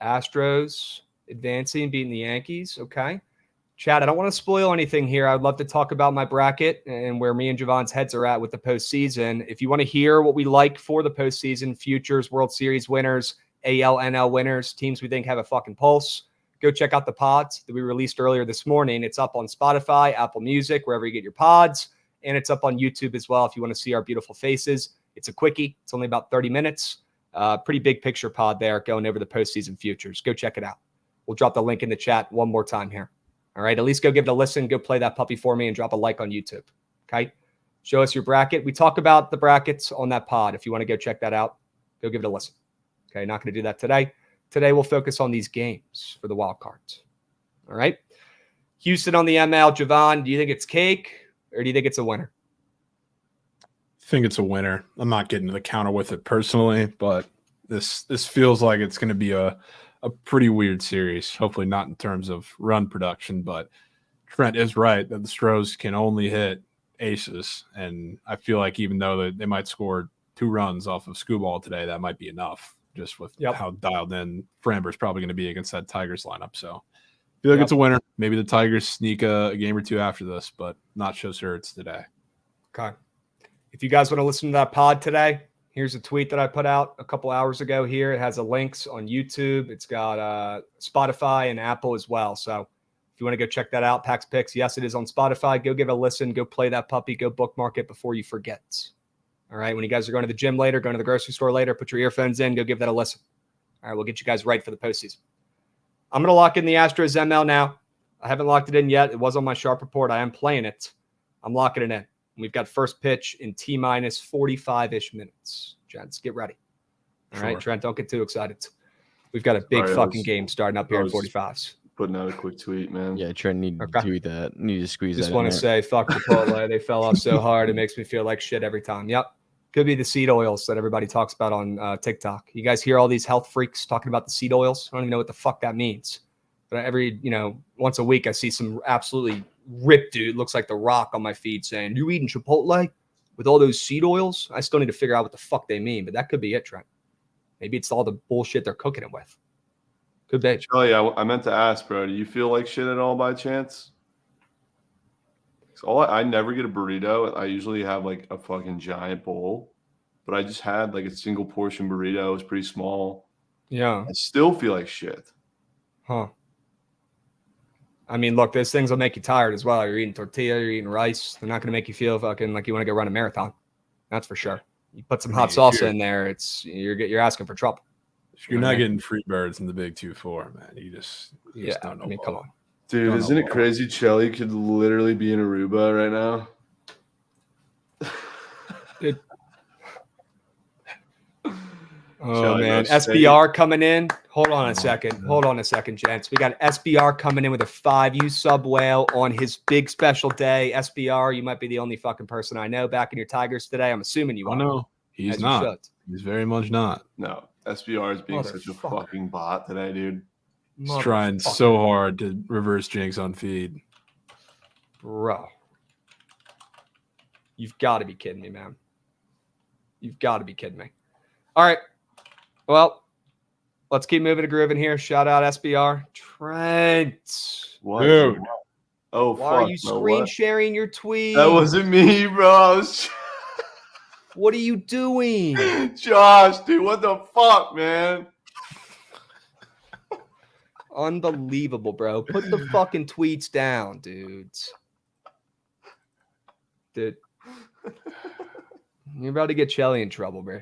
Astros advancing, beating the Yankees. Okay. Chad, I don't want to spoil anything here. I'd love to talk about my bracket and where me and Javon's heads are at with the postseason. If you want to hear what we like for the postseason, futures, World Series winners, AL, NL winners, teams we think have a fucking pulse, go check out the pods that we released earlier this morning. It's up on Spotify, Apple Music, wherever you get your pods, and it's up on YouTube as well if you want to see our beautiful faces. It's a quickie. It's only about 30 minutes. Pretty big picture pod there going over the postseason futures. Go check it out. We'll drop the link in the chat one more time here. All right, at least go give it a listen. Go play that puppy for me and drop a like on YouTube. Okay, show us your bracket. We talk about the brackets on that pod. If you want to go check that out, go give it a listen. Okay, not going to do that today. Today we'll focus on these games for the wild cards. All right, Houston on the ML. Jovan, do you think it's cake or do you think it's a winner? I think it's a winner. I'm not getting to the counter with it personally, but this feels like it's going to be a pretty weird series. Hopefully not in terms of run production, but Trent is right that the Stros can only hit aces. And I feel like even though they might score 2 runs off of Scooball today, that might be enough just with how dialed in Framber's probably going to be against that Tigers lineup. So I feel like it's a winner. Maybe the Tigers sneak a game or 2 after this, but not so sure it's today. Okay. If you guys want to listen to that pod today, here's a tweet that I put out a couple hours ago here. It has the links on YouTube. It's got Spotify and Apple as well. So if you want to go check that out, PrizePicks, yes, it is on Spotify. Go give it a listen. Go play that puppy. Go bookmark it before you forget. All right. When you guys are going to the gym later, going to the grocery store later, put your earphones in. Go give that a listen. All right. We'll get you guys right for the postseason. I'm going to lock in the Astros ML now. I haven't locked it in yet. It was on my sharp report. I am playing it. I'm locking it in. We've got first pitch in T-minus 45-ish minutes. Gents, get ready. All right, Trent, don't get too excited. We've got a big fucking game starting up here in 45s. Putting out a quick tweet, man. Yeah, Trent need to tweet that. Need to squeeze Just that. Just want to say, fuck Chipotle. They fell off so hard. It makes me feel like shit every time. Yep. Could be the seed oils that everybody talks about on TikTok. You guys hear all these health freaks talking about the seed oils? I don't even know what the fuck that means. But every, once a week, I see some absolutely ripped dude, looks like The Rock on my feed saying, you eating Chipotle with all those seed oils? I still need to figure out what the fuck they mean, but that could be it, Trent. Maybe it's all the bullshit they're cooking it with. Could be. Oh yeah, I meant to ask, bro. Do you feel like shit at all by chance? I never get a burrito. I usually have like a fucking giant bowl, but I just had like a single portion burrito. It was pretty small. Yeah. I still feel like shit. Huh. I mean, look, those things will make you tired as well. You're eating tortilla, you're eating rice. They're not going to make you feel fucking like you want to go run a marathon. That's for sure. You put some hot salsa in there, you're asking for trouble. You're not getting free birds in the big 2-4, man. You just don't know. I mean, come on. Dude, isn't it crazy? Chelly could literally be in Aruba right now. Oh, man. SBR coming in. Hold on a second, gents. We got SBR coming in with a 5U sub whale on his big special day. SBR, you might be the only fucking person I know back in your Tigers today. I'm assuming you are. No, he's not. He's very much not. No, SBR is being such a fucking bot today, dude. He's trying so hard to reverse jinx on feed. Bro. You've got to be kidding me, man. You've got to be kidding me. All right. Well, let's keep moving to grooving here. Shout out SBR. Trent. What? Dude. Oh, why are you screen sharing your tweet? That wasn't me, bro. What are you doing? Josh, dude, what the fuck, man? Unbelievable, bro. Put the fucking tweets down, dudes. Dude. You're about to get Chelly in trouble, bro.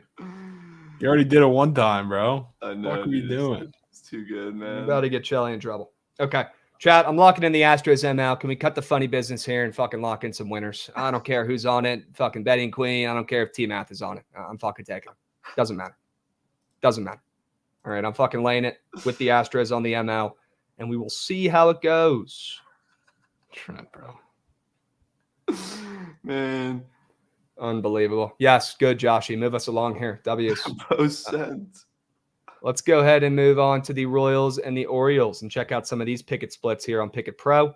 You already did it one time, bro. I know. What are you doing? It's too good, man. You're about to get Chelly in trouble. Okay. Chat, I'm locking in the Astros ML. Can we cut the funny business here and fucking lock in some winners? I don't care who's on it. Fucking betting queen. I don't care if T-Math is on it. I'm fucking taking it. Doesn't matter. Doesn't matter. All right. I'm fucking laying it with the Astros on the ML, and we will see how it goes. Trent, bro. Man. Unbelievable. Yes. Good, Joshy. Move us along here. W's. Post sense. Let's go ahead and move on to the Royals and the Orioles and check out some of these Pickett splits here on Pickett Pro.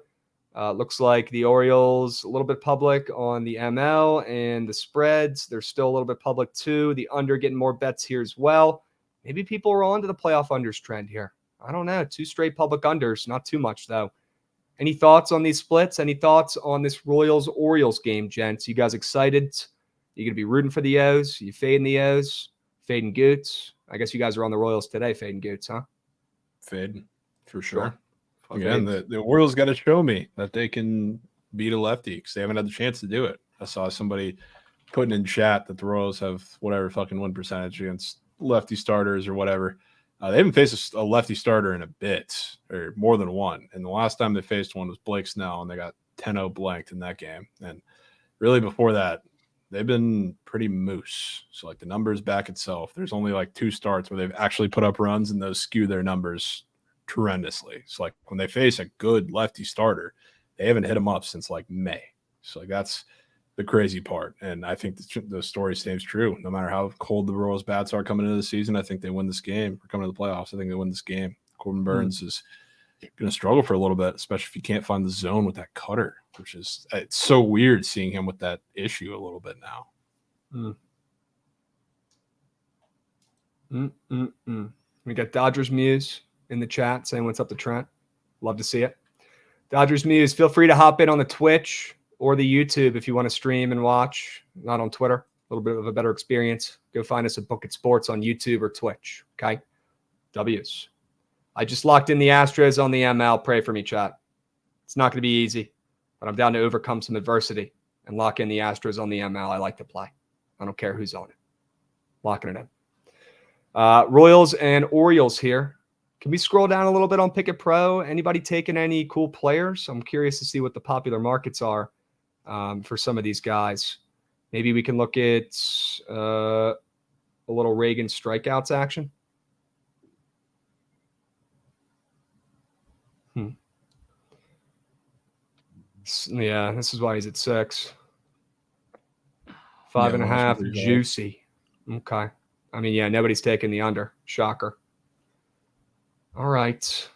Looks like the Orioles a little bit public on the ML and the spreads. They're still a little bit public too. The under getting more bets here as well. Maybe people are on to the playoff unders trend here. I don't know. 2 straight public unders. Not too much though. Any thoughts on these splits? Any thoughts on this Royals-Orioles game, gents? You guys excited? You going to be rooting for the O's? You fading the O's? Fading Goots? I guess you guys are on the Royals today, fading Goots, huh? Fade, for sure. Again, the Orioles got to show me that they can beat a lefty because they haven't had the chance to do it. I saw somebody putting in chat that the Royals have whatever fucking win percentage against lefty starters or whatever. They haven't faced a lefty starter in a bit, or more than one. And the last time they faced one was Blake Snell, and they got 10-0 blanked in that game. And really before that, they've been pretty moose. So, like, the numbers back itself. There's only, like, 2 starts where they've actually put up runs, and those skew their numbers tremendously. So, like, when they face a good lefty starter, they haven't hit them up since, like, May. So, like, that's the crazy part. And I think the story stays true. No matter how cold the Royals bats are coming into the season, I think they win this game. Or coming to the playoffs, I think they win this game. Corbin Burns is going to struggle for a little bit, especially if you can't find the zone with that cutter, which is it's so weird seeing him with that issue a little bit now. We got Dodgers Muse in the chat saying what's up to Trent. Love to see it. Dodgers Muse, feel free to hop in on the Twitch or the YouTube if you want to stream and watch, not on Twitter. A little bit of a better experience. Go find us at Bookit Sports on YouTube or Twitch. Okay? W's. I just locked in the Astros on the ML. Pray for me, chat. It's not going to be easy, but I'm down to overcome some adversity and lock in the Astros on the ML. I like to play. I don't care who's on it. Locking it in. Royals and Orioles here. Can we scroll down a little bit on Pickett Pro? Anybody taking any cool players? I'm curious to see what the popular markets are for some of these guys. Maybe we can look at a little Reagan strikeouts action. Yeah, this is why he's at 6. 5.5, juicy. Okay. I mean, yeah, nobody's taking the under. Shocker. All right.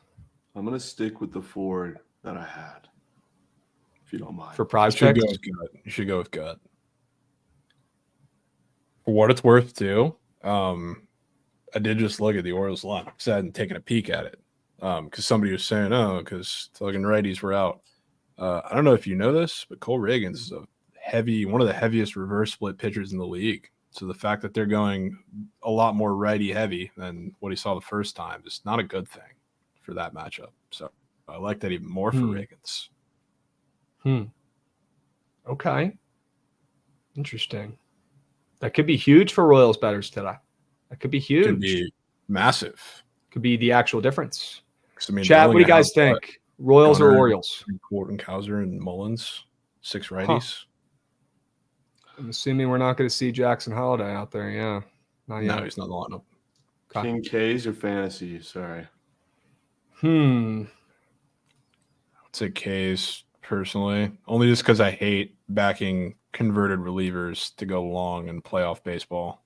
I'm going to stick with the forward that I had, if you don't mind. For PrizePicks? You should go with gut. For what it's worth, too, I did just look at the Orioles line because I hadn't taken a peek at it. because somebody was saying, oh, because fucking righties were out. I don't know if you know this, but Cole Reagans is one of the heaviest reverse split pitchers in the league. So the fact that they're going a lot more righty heavy than what he saw the first time is not a good thing for that matchup. So I like that even more for Reagans. Okay. Interesting. That could be huge for Royals bettors today. That could be huge. Could be massive. Could be the actual difference. I mean, Chat, what do you guys think? Royals or Orioles? Kortenkauser and Mullins, 6 righties. I'm assuming we're not going to see Jackson Holiday out there. Yeah. Not yet. No, he's not in the lineup. Okay. King K's or fantasy? Sorry. I'd say K's personally, only just because I hate backing converted relievers to go long in playoff baseball.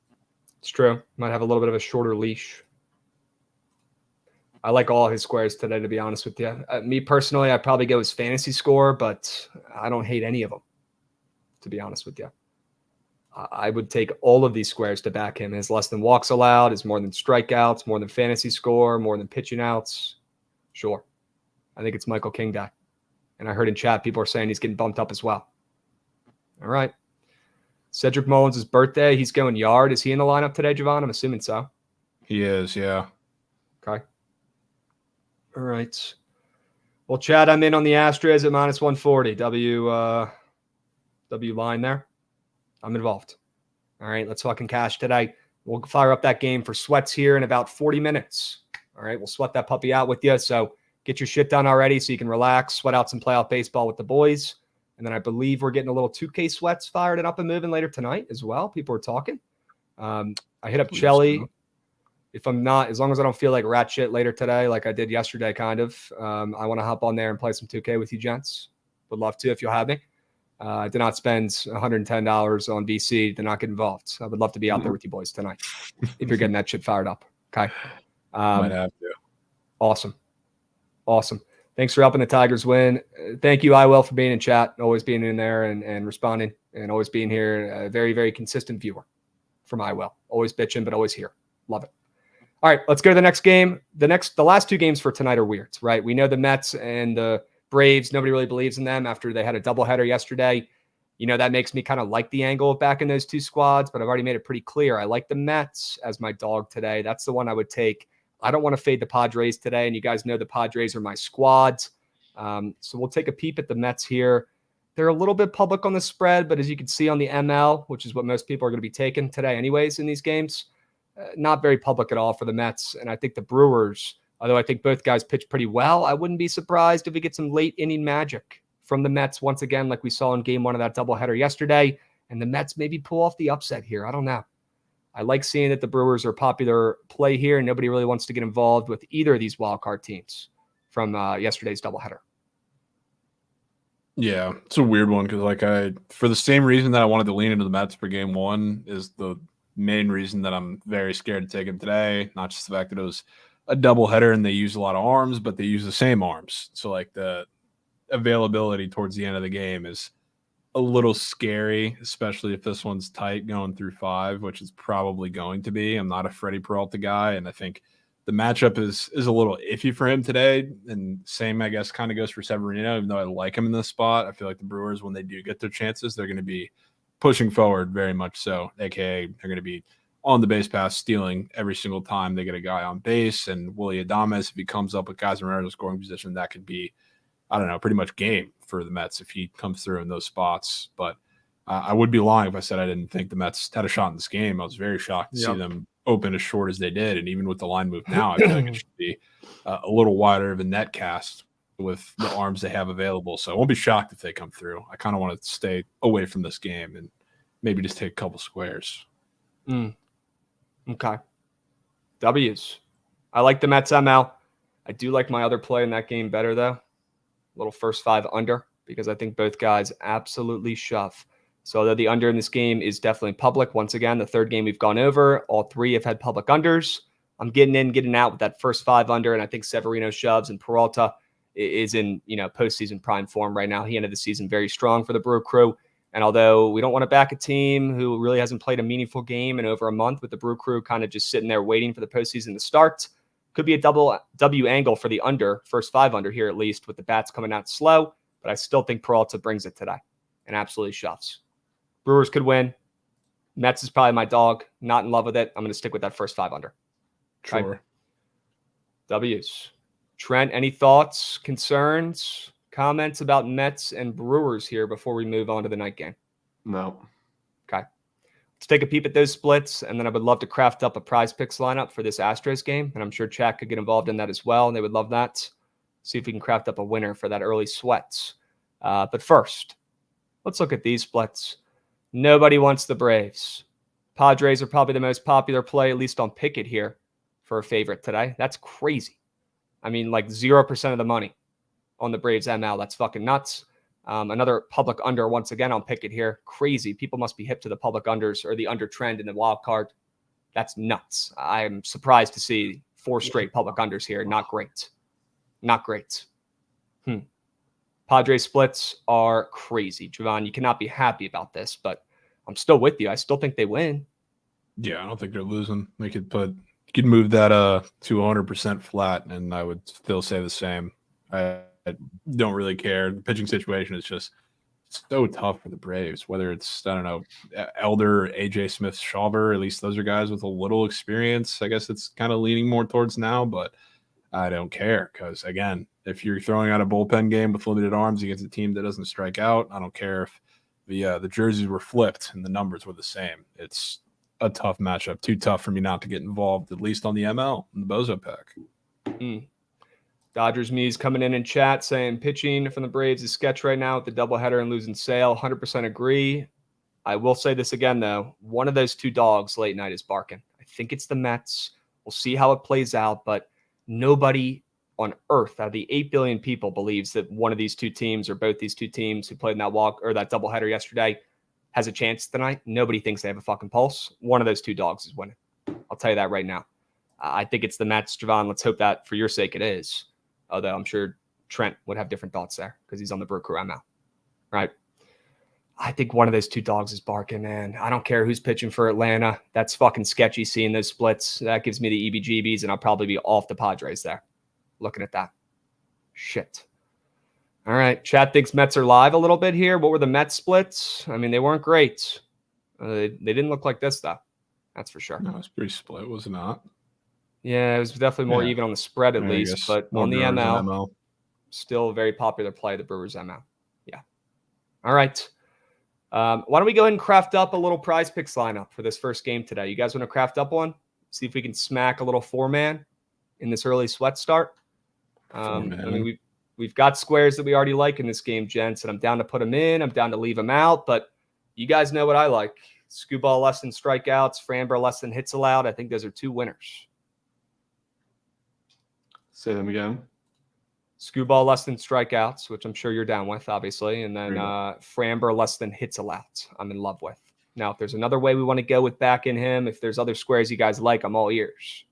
It's true. Might have a little bit of a shorter leash. I like all his squares today, to be honest with you. Me personally, I'd probably go his fantasy score, but I don't hate any of them, to be honest with you. I would take all of these squares to back him. His less than walks allowed, his more than strikeouts, more than fantasy score, more than pitching outs. Sure. I think it's Michael King Day. And I heard in chat, people are saying he's getting bumped up as well. All right. Cedric Mullins' birthday. He's going yard. Is he in the lineup today, Jovan? I'm assuming so. He is, yeah. Okay. All right. Well, Chad, I'm in on the Astros at minus 140. W line there. I'm involved. All right. Let's fucking cash today. We'll fire up that game for sweats here in about 40 minutes. All right. We'll sweat that puppy out with you. So get your shit done already so you can relax, sweat out some playoff baseball with the boys. And then I believe we're getting a little 2K sweats fired and up and moving later tonight as well. People are talking. I hit up Chelly. If I'm not, as long as I don't feel like rat shit later today, like I did yesterday, kind of, I want to hop on there and play some 2K with you gents. Would love to if you'll have me. I did not spend $110 on VC. Did not get involved. I would love to be out there with you boys tonight if you're getting that shit fired up. Okay. Might have to. Awesome. Thanks for helping the Tigers win. Thank you, I will, for being in chat, always being in there and responding, and always being here. A very, very consistent viewer from I will. Always bitching, but always here. Love it. All right, let's go to the next game. The last 2 games for tonight are weird, right? We know the Mets and the Braves. Nobody really believes in them after they had a doubleheader yesterday. You know, that makes me kind of like the angle of backing those 2 squads, but I've already made it pretty clear. I like the Mets as my dog today. That's the one I would take. I don't want to fade the Padres today, and you guys know the Padres are my squads. So we'll take a peep at the Mets here. They're a little bit public on the spread, but as you can see on the ML, which is what most people are going to be taking today anyways in these games, not very public at all for the Mets. And I think the Brewers, although I think both guys pitch pretty well, I wouldn't be surprised if we get some late inning magic from the Mets once again, like we saw in game 1 of that doubleheader yesterday. And the Mets maybe pull off the upset here. I don't know. I like seeing that the Brewers are popular play here, and nobody really wants to get involved with either of these wildcard teams from yesterday's doubleheader. Yeah, it's a weird one because, for the same reason that I wanted to lean into the Mets for game 1 is the main reason that I'm very scared to take him today. Not just the fact that it was a doubleheader and they use a lot of arms, but they use the same arms. So, the availability towards the end of the game is a little scary, especially if this one's tight going through 5, which is probably going to be. I'm not a Freddie Peralta guy, and I think the matchup is a little iffy for him today. And same, I guess, kind of goes for Severino, even though I like him in this spot. I feel like the Brewers, when they do get their chances, they're going to be pushing forward very much so, aka they're going to be on the base pass, stealing every single time they get a guy on base. And Willie Adames, if he comes up with guys in the scoring position, that could be, I don't know, pretty much game for the Mets if he comes through in those spots. But I would be lying if I said I didn't think the Mets had a shot in this game. I was very shocked to see them open as short as they did. And even with the line move now, I feel like it should be a little wider of a net cast with the arms they have available. So I won't be shocked if they come through. I kind of want to stay away from this game and maybe just take a couple squares. Okay. W's. I like the Mets ML. I do like my other play in that game better, though. Little first 5 under, because I think both guys absolutely shove. So although the under in this game is definitely public, once again, the 3rd game we've gone over, all 3 have had public unders. I'm getting in, getting out with that first 5 under, and I think Severino shoves, and Peralta is in, postseason prime form right now. He ended the season very strong for the Brew Crew. And although we don't want to back a team who really hasn't played a meaningful game in over a month, with the Brew Crew kind of just sitting there waiting for the postseason to start, Could be a double W angle for the under, first 5 under here at least, with the bats coming out slow. But I still think Peralta brings it today and absolutely shoves. Brewers could win. Mets is probably my dog. Not in love with it. I'm going to stick with that first 5 under. Sure. Right? W's. Trent, any thoughts, concerns, comments about Mets and Brewers here before we move on to the night game? No. Okay. Let's take a peep at those splits, and then I would love to craft up a PrizePicks lineup for this Astros game, and I'm sure chat could get involved in that as well, and they would love that. See if we can craft up a winner for that early sweats. But first, let's look at these splits. Nobody wants the Braves. Padres are probably the most popular play, at least on Pickett here, for a favorite today. That's crazy. I mean, like 0% of the money on the Braves ML. That's fucking nuts. Another public under once again on Pickett here. Crazy. People must be hip to the public unders or the under trend in the wild card. That's nuts. I'm surprised to see 4 straight public unders here. Not great. Not great. Padres splits are crazy. Jovan, you cannot be happy about this, but I'm still with you. I still think they win. Yeah, I don't think they're losing. They could move that to 100% flat, and I would still say the same. I don't really care. The pitching situation is just so tough for the Braves. Whether it's, I don't know, Elder, AJ Smith, Shawver, at least those are guys with a little experience. I guess it's kind of leaning more towards now, but I don't care because, again, if you're throwing out a bullpen game with limited arms against a team that doesn't strike out, I don't care if the jerseys were flipped and the numbers were the same. It's a tough matchup. Too tough for me not to get involved, at least on the ML, in the Bozo pack. Dodgers Me's coming in chat saying pitching from the Braves is sketch right now with the doubleheader and losing Sale. 100% agree. I will say this again, though. One of those 2 dogs late night is barking. I think it's the Mets. We'll see how it plays out, but nobody on earth out of the 8 billion people believes that one of these 2 teams or both these 2 teams who played in that walk or that doubleheader yesterday has a chance tonight. Nobody thinks they have a fucking pulse. One of those 2 dogs is winning. I'll tell you that right now. I think it's the Mets, Jovan. Let's hope that for your sake it is. Although I'm sure Trent would have different thoughts there because he's on the Brew Crew ML. Right? I think one of those 2 dogs is barking, man. I don't care who's pitching for Atlanta. That's fucking sketchy seeing those splits. That gives me the EBGBs, and I'll probably be off the Padres there. Looking at that. Shit. All right. Chat thinks Mets are live a little bit here. What were the Mets splits? I mean, they weren't great. They didn't look like this, though. That's for sure. No, it's pretty split, was it not? Yeah, it was definitely more even on the spread at least, but on the ML, still a very popular play, the Brewers ML. Yeah. All right. Why don't we go ahead and craft up a little PrizePicks lineup for this first game today? You guys want to craft up one? See if we can smack a little 4-man in this early sweat start. I mean, we've got squares that we already like in this game, gents, and I'm down to put them in. I'm down to leave them out, but you guys know what I like. Skubal less than strikeouts, Framber less than hits allowed. I think those are 2 winners. Say them again. Skubal less than strikeouts, which I'm sure you're down with, obviously. And then Framber less than hits allowed, I'm in love with. Now, if there's another way we want to go with back in him, if there's other squares you guys like, I'm all ears.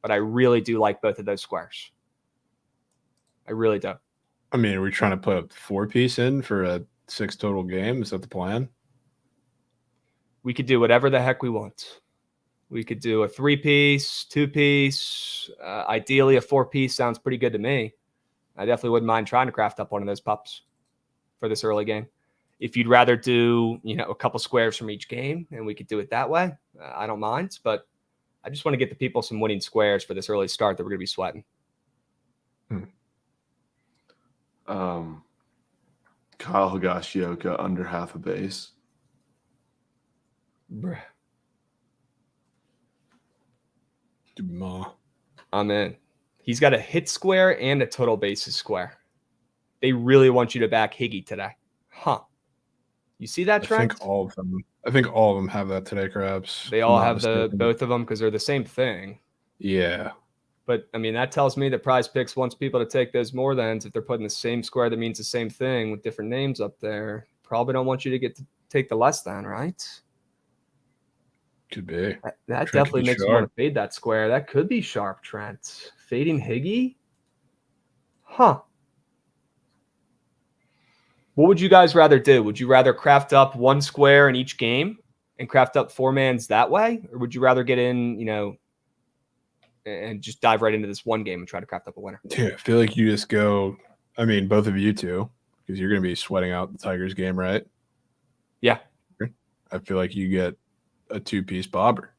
But I really do like both of those squares. I really do. I mean, are we trying to put a 4-piece in for a 6 total game? Is that the plan? We could do whatever the heck we want. We could do a 3-piece, 2-piece. Ideally, a 4-piece sounds pretty good to me. I definitely wouldn't mind trying to craft up one of those pups for this early game. If you'd rather do, a couple squares from each game, and we could do it that way, I don't mind. But I just want to get the people some winning squares for this early start that we're going to be sweating. Kyle Higashioka under half a base. Bruh. Ma. I'm in. He's got a hit square and a total bases square. They really want you to back Higgy today. Huh. You see that, Trent? I think all of them have that today, Krabs. They all have both of them because they're the same thing. Yeah. But, I mean, that tells me that PrizePicks wants people to take those more thans. If they're putting the same square that means the same thing with different names up there, probably don't want you to take the less than, right? Could be. That definitely makes me want to fade that square. That could be sharp, Trent. Fading Higgy? Huh. What would you guys rather do? Would you rather craft up one square in each game and craft up 4-mans that way? Or would you rather get in, and just dive right into this one game and try to craft up a winner? Dude, I feel like you just go. I mean, both of you two, because you're going to be sweating out the Tigers game, right? Yeah. I feel like you get a 2-piece bobber.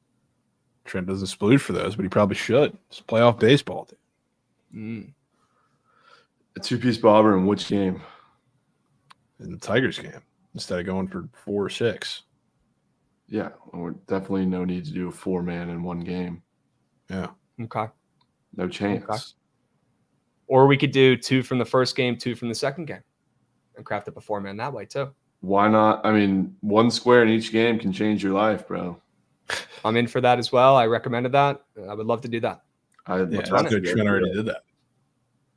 Trent doesn't splooge for those, but he probably should. It's playoff baseball, dude. A 2-piece bobber in which game? In the Tigers game, instead of going for 4 or 6. Yeah, we're definitely no need to do a 4-man in one game. Yeah. Okay. No chance. Okay. Or we could do 2 from the first game, 2 from the second game, and craft up a 4-man that way too. Why not? I mean, 1 square in each game can change your life, bro. I'm in for that as well. I recommended that. I would love to do that. Trent already did that.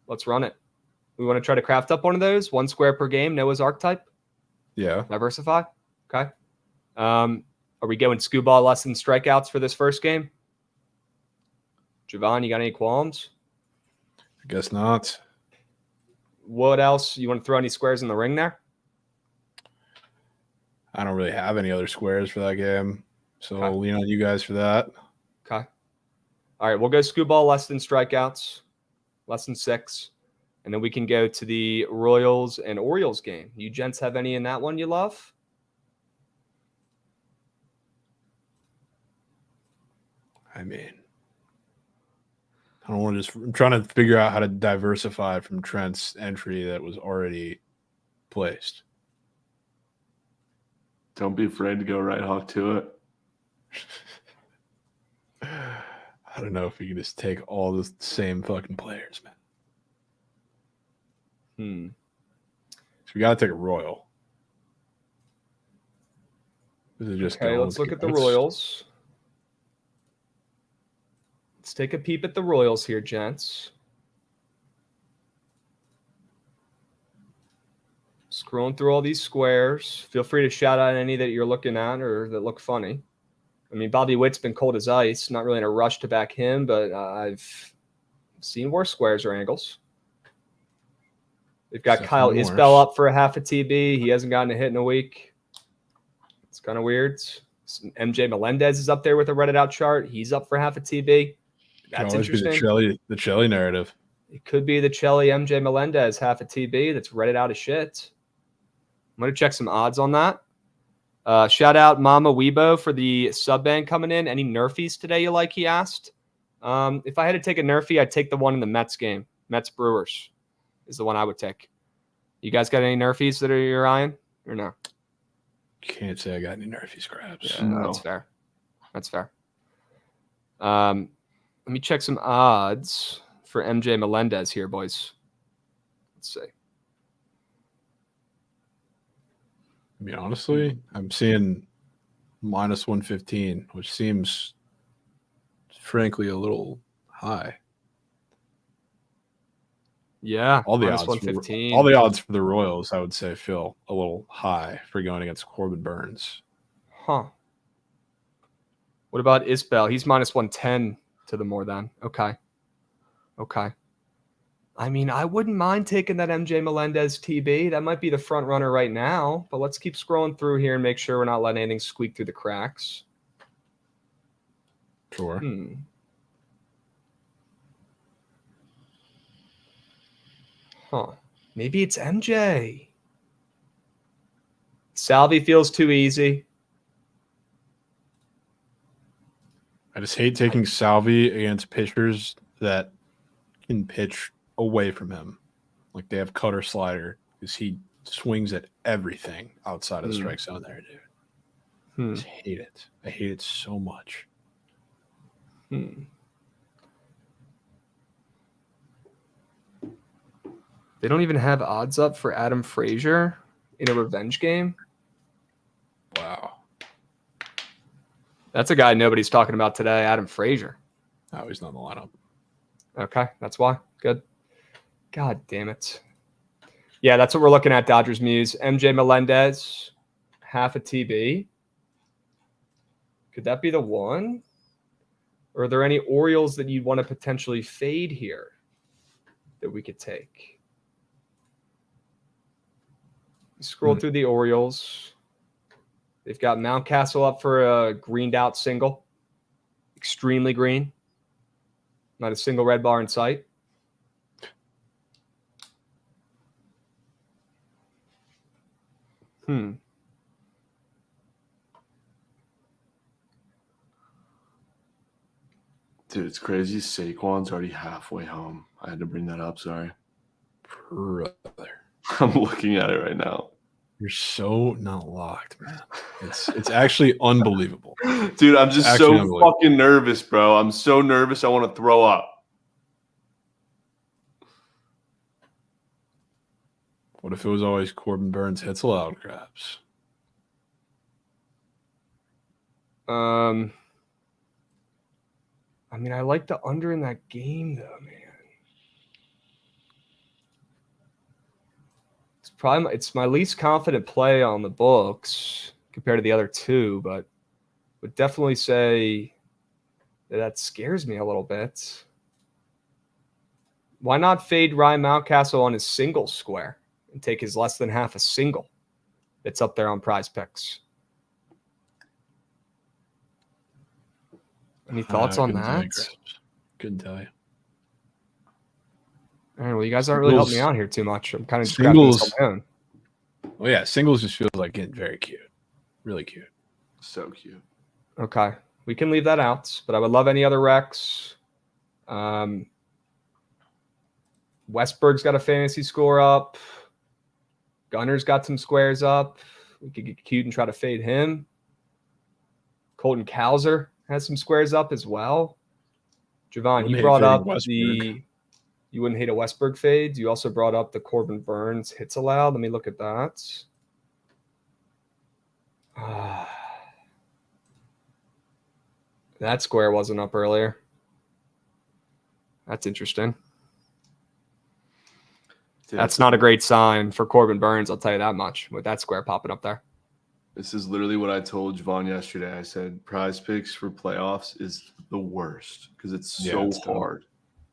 Let's run it. We want to try to craft up one of those, 1 square per game, Noah's archetype. Yeah. Diversify. Okay. Are we going Scuball less than strikeouts for this first game? Jovan, you got any qualms? I guess not. What else? You want to throw any squares in the ring there? I don't really have any other squares for that game, so Okay. I'll lean on you guys for that. Okay. All right, we'll go Scuball less than strikeouts, less than 6. And then we can go to the Royals and Orioles game. You gents have any in that one you love? I mean, I don't want to just. I'm trying to figure out how to diversify from Trent's entry that was already placed. Don't be afraid to go right hawk to it. I don't know if we can just take all the same fucking players, man. So we got to take a Royal. This is just Okay, let's look at the Royals. Let's take a peep at the Royals here, gents. Scrolling through all these squares. Feel free to shout out any that you're looking at or that look funny. I mean, Bobby Witt's been cold as ice. Not really in a rush to back him, but I've seen worse squares or angles. They've got Kyle Isbell up for a half a TB. He hasn't gotten a hit in a week. It's kind of weird. MJ Melendez is up there with a Reddit out chart. He's up for half a TB. That's interesting. The Chelly narrative. It could be the Chelly MJ Melendez half a TB that's Reddit out of shit. I'm going to check some odds on that. Shout out Mama Weibo for the sub band coming in. Any Nerfies today you like, he asked. If I had to take a Nerfie, I'd take the one in the Mets game. Mets Brewers is the one I would take. You guys got any Nerfies that you're eyeing or no? Can't say I got any Nerfies, Krabs. Yeah, no. That's fair. That's fair. Let me check some odds for MJ Melendez here, boys. Let's see. I mean, honestly, I'm seeing minus 115, which seems, frankly, a little high. Yeah, all the minus odds 115. All the odds for the Royals, I would say, feel a little high for going against Corbin Burns. Huh. What about Isbell? He's minus 110 to the more than. Okay. I mean, I wouldn't mind taking that MJ Melendez TB. That might be the front runner right now, but let's keep scrolling through here and make sure we're not letting anything squeak through the cracks. Sure. Huh. Maybe it's MJ. Salvi feels too easy. I just hate taking Salvi against pitchers that can pitch away from him. Like they have cutter slider because he swings at everything outside of the strike zone there, dude. I just hate it. I hate it so much. They don't even have odds up for Adam Frazier in a revenge game. Wow. That's a guy nobody's talking about today, Adam Frazier. Oh, he's not in the lineup. Okay, that's why. Good. God damn it. Yeah, that's what we're looking at, Dodgers Muse. MJ Melendez, half a TB. Could that be the one? Or are there any Orioles that you'd want to potentially fade here that we could take? Scroll through the Orioles. They've got Mountcastle up for a greened out single. Extremely green. Not a single red bar in sight. Dude, it's crazy. Saquon's already halfway home. I had to bring that up. Sorry. Brother. I'm looking at it right now. You're so not locked, man. It's actually unbelievable. Dude, I'm just so fucking nervous, bro. I'm so nervous I want to throw up. What if it was always Corbin Burns hits allowed, Krabs? I mean, I like the under in that game, though, man. It's my least confident play on the books compared to the other two, but would definitely say that scares me a little bit. Why not fade Ryan Mountcastle on his single square and take his less than half a single that's up there on PrizePicks? Any thoughts on that? Couldn't tell you. All right, well, you guys aren't really helping me out here too much. I'm kind of singles. On my own. Well, yeah, singles just feels like getting very cute. Really cute. So cute. Okay. We can leave that out, but I would love any other recs. Westberg's got a fantasy score up. Gunner's got some squares up. We could get cute and try to fade him. Colton Cowser has some squares up as well. Jovan, you brought up you wouldn't hate a Westberg fade. You also brought up the Corbin Burns hits allowed. Let me look at that. That square wasn't up earlier. That's interesting. Dude, that's not a great sign for Corbin Burns, I'll tell you that much, with that square popping up there. This is literally what I told Jovan yesterday. I said PrizePicks for playoffs is the worst because it's so hard.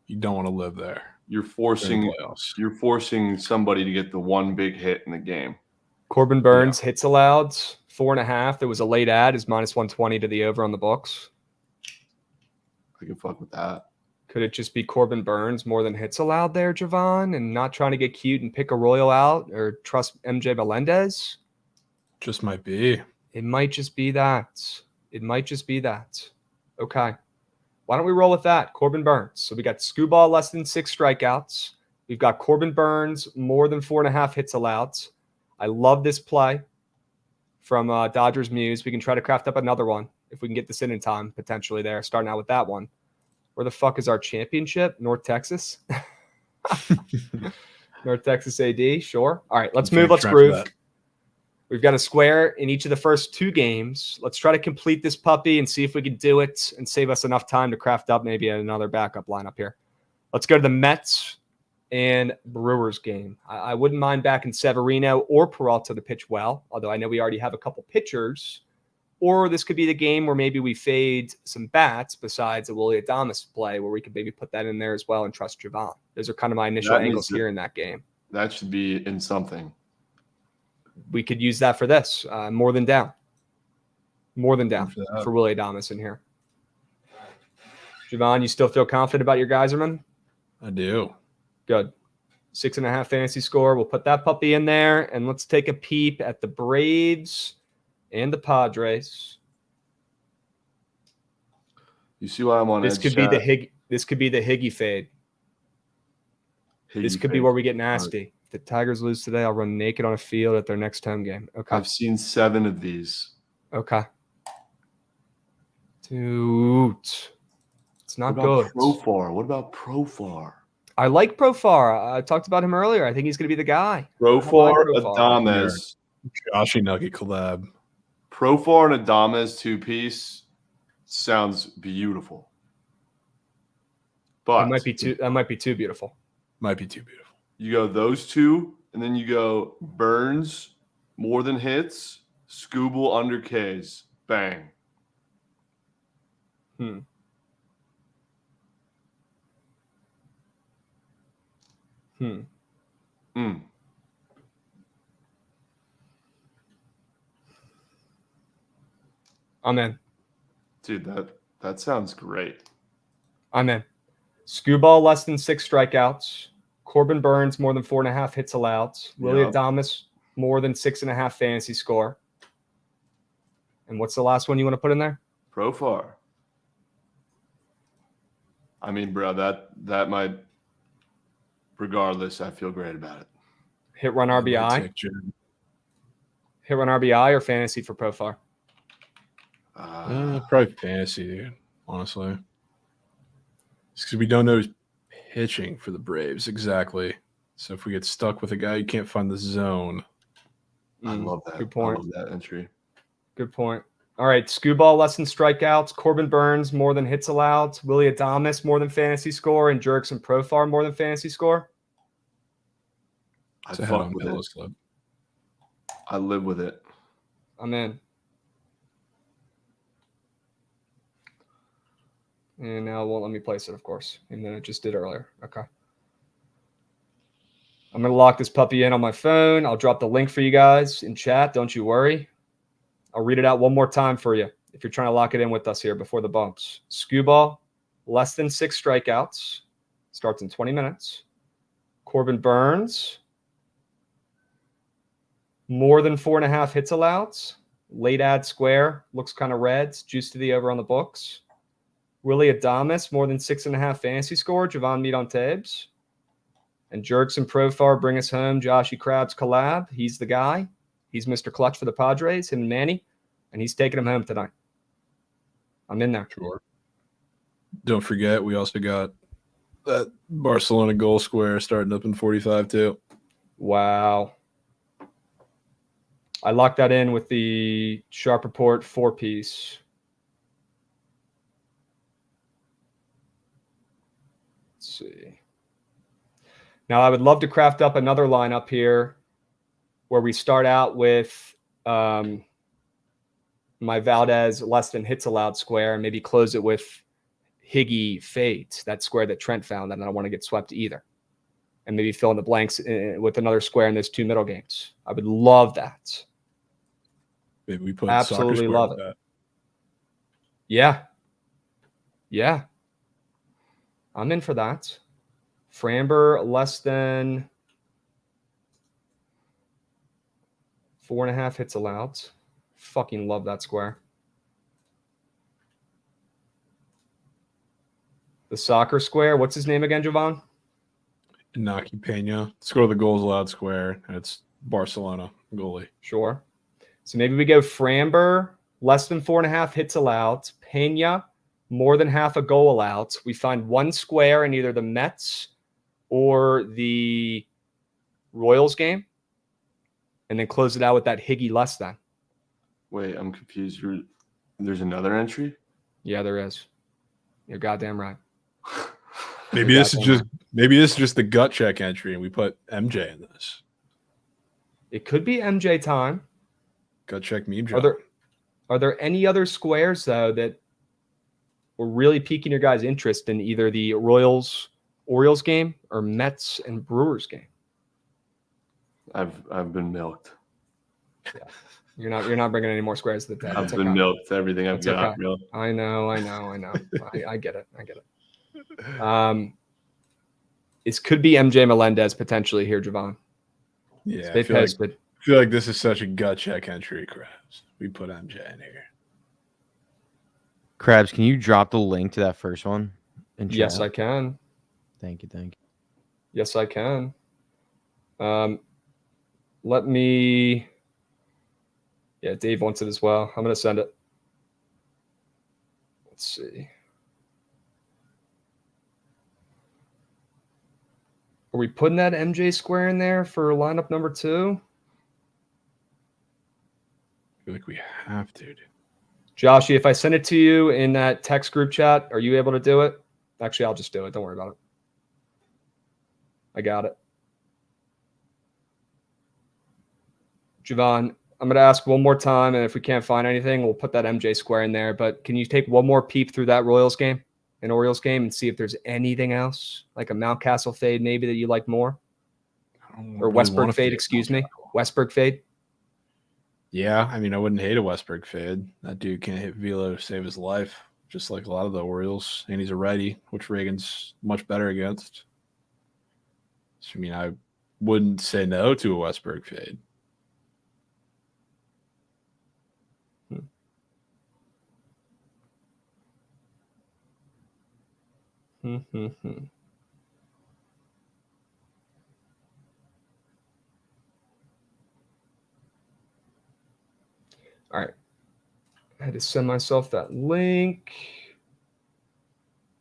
You don't want to live there. You're forcing somebody to get the one big hit in the game. Corbin Burns hits allowed 4.5. There was a late ad is -120 to the over on the books. I can fuck with that. Could it just be Corbin Burns more than hits allowed there, Jovan, and not trying to get cute and pick a Royal out or trust MJ Melendez? Just might be. It might just be that. It might just be that. Okay. Why don't we roll with that? Corbin Burns. So we got Scooball less than 6 strikeouts. We've got Corbin Burns more than 4.5 hits allowed. I love this play from Dodgers Muse. We can try to craft up another one if we can get this in time, potentially there, starting out with that one. Where the fuck is our championship? North Texas? North Texas AD, sure. All right, let's move. Let's groove. We've got a square in each of the first 2 games. Let's try to complete this puppy and see if we can do it and save us enough time to craft up maybe another backup lineup here. Let's go to the Mets and Brewers game. I wouldn't mind backing Severino or Peralta to pitch well, although I know we already have a couple pitchers. Or this could be the game where maybe we fade some bats besides a Willie Adames play where we could maybe put that in there as well and trust Jovan. Those are kind of my initial angles here in that game. That should be in something. We could use that for this. More than down. More than down for Willie Adames in here. Jovan, you still feel confident about your Geyserman? I do. Good. 6.5 fantasy score. We'll put that puppy in there, and let's take a peep at the Braves and the Padres. You see why I'm on this edge, could be the This could be the Higgy fade. This could be where we get nasty. If the Tigers lose today, I'll run naked on a field at their next home game. Okay. I've seen 7 of these. Okay. Dude. It's not good. What about Profar? I like Profar. I talked about him earlier. I think he's going to be the guy. Profar, Adames. Joshy Nugget collab. Profar and Adames 2-piece sounds beautiful. But that might be too beautiful. Might be too beautiful. You go those 2, and then you go Burns, more than hits, Scooble under Ks. Bang. Hmm. I'm in. Dude, that sounds great. I'm in. Skubal less than 6 strikeouts. Corbin Burns more than 4.5 hits allowed. Willie Yep. Adames more than 6.5 fantasy score. And what's the last one you want to put in there? Profar. I mean, bro, that might. Regardless, I feel great about it. Hit run RBI. Hit run RBI or fantasy for Profar? Probably fantasy, dude. Honestly, it's because we don't know who's pitching for the Braves exactly. So if we get stuck with a guy you can't find the zone, I love that. Good point. I love that entry. Good point. All right, Skubal less than strikeouts. Corbin Burns more than hits allowed. Willie Adames more than fantasy score, and Jurickson Profar more than fantasy score. I it's ahead fuck on with my it. list, though. I live with it. I'm in. And now it won't let me place it, of course. And then it just did earlier. Okay. I'm going to lock this puppy in on my phone. I'll drop the link for you guys in chat. Don't you worry. I'll read it out one more time for you if you're trying to lock it in with us here before the bumps. Skubal, less than 6 strikeouts. Starts in 20 minutes. Corbin Burns, more than 4.5 hits allowed. Late ad square. Looks kind of red. Juice to the over on the books. Willie Adames, more than 6.5 fantasy score. Jovan meet on Tabes. And Jurickson Profar, bring us home. Joshy Krabs collab. He's the guy. He's Mr. Clutch for the Padres, him and Manny. And he's taking him home tonight. I'm in there. Sure. Don't forget, we also got that Barcelona goal square starting up in 45 too. Wow. I locked that in with the Sharp Report 4-piece. Let's see. Now, I would love to craft up another lineup here where we start out with my Valdez less than hits allowed square and maybe close it with Higgy Fades, that square that Trent found that I don't want to get swept either. And maybe fill in the blanks with another square in those 2 middle games. I would love that. Maybe we put Absolutely soccer love with it. that. Yeah. Yeah. I'm in for that. Framber less than 4.5 hits allowed. Fucking love that square. The soccer square. What's his name again, Jovan? Inaki Pena. Let's go to the goals allowed square. It's Barcelona goalie. Sure. So maybe we go Framber, less than 4.5 hits allowed. Pena, more than half a goal allowed. We find one square in either the Mets or the Royals game, and then close it out with that Higgy less than. Wait, I'm confused. There's another entry? Yeah, there is. You're goddamn right. Maybe this is just the gut check entry, and we put MJ in this. It could be MJ time. Gut check meme job. Are there any other squares though that were really piquing your guys' interest in either the Royals Orioles game or Mets and Brewers game? I've been milked. Yeah. You're not bringing any more squares to the table. I've been milked. Everything I've got. Okay. Real. I know. I get it. It could be MJ Melendez potentially here, Jovan. Yeah, I feel like this is such a gut check entry, Krabs. We put MJ in here. Krabs, can you drop the link to that first one? Yes, I can. Thank you. Yes, I can. Let me. Yeah, Dave wants it as well. I'm going to send it. Let's see. Are we putting that MJ square in there for lineup number 2? I feel like we have to. Dude. Joshy, if I send it to you in that text group chat, are you able to do it? Actually, I'll just do it. Don't worry about it. I got it. Jovan, I'm going to ask one more time, and if we can't find anything, we'll put that MJ square in there. But can you take one more peep through that Royals game and Orioles game and see if there's anything else, like a Mountcastle fade maybe that you like more? Or Westberg fade, excuse me. Westberg fade? Yeah, I mean, I wouldn't hate a Westberg fade. That dude can't hit velo to save his life. just like a lot of the Orioles, and he's a righty, which Reagan's much better against. So, I mean, I wouldn't say no to a Westberg fade. All right. I had to send myself that link.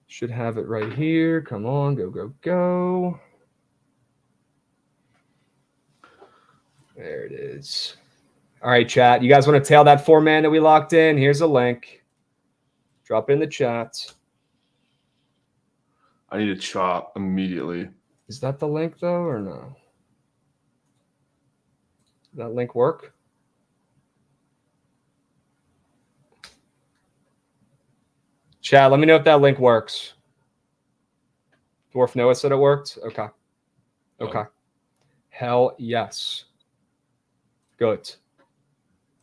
Should have it right here. Come on, go, go, go. There it is. All right, chat. You guys want to tail that 4-man that we locked in? Here's a link. Drop it in the chat. I need a chop immediately. Is that the link, though, or no? Does that link work? Chat, let me know if that link works. Dwarf Noah said it worked? Okay. Okay. Hell yes. Good.